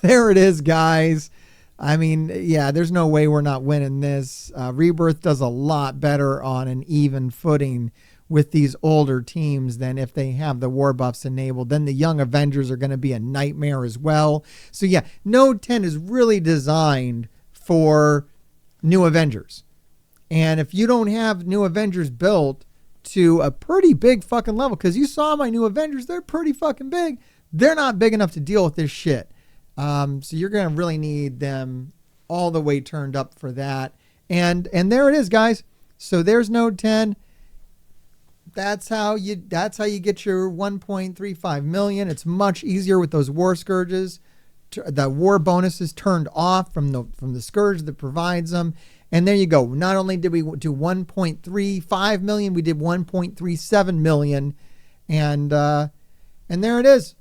A: There it is, guys. I mean, yeah, there's no way we're not winning this. Rebirth does a lot better on an even footing with these older teams than if they have the war buffs enabled. Then the young Avengers are going to be a nightmare as well. So yeah, Node 10 is really designed for new Avengers. And if you don't have new Avengers built to a pretty big fucking level, because you saw my new Avengers, they're pretty fucking big. They're not big enough to deal with this shit. So you're going to really need them all the way turned up for that. And there it is, guys. So there's Node 10. That's how you get your 1.35 million. It's much easier with those war scourges. The war bonuses turned off from the scourge that provides them. And there you go. Not only did we do 1.35 million, we did 1.37 million. And there it is.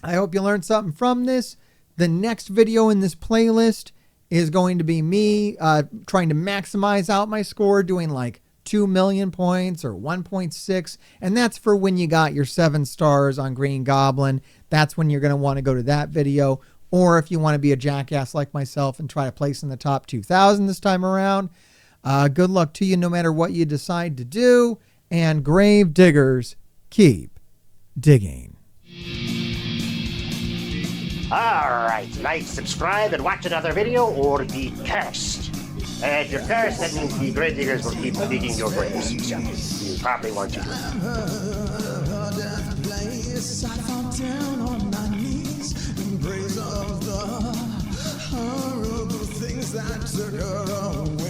A: I hope you learned something from this. The next video in this playlist is going to be me trying to maximize out my score, doing like 2 million points or 1.6. And that's for when you got your 7 stars on Green Goblin. That's when you're going to want to go to that video. Or if you want to be a jackass like myself and try to place in the top 2,000 this time around, good luck to you no matter what you decide to do. And grave diggers, keep digging.
B: All right, like, subscribe, and watch another video, or be cursed. And if you're cursed, that means the grave diggers will keep digging your graves. You probably want you to.
C: I fall down on my knees in praise of the horrible things that took her away.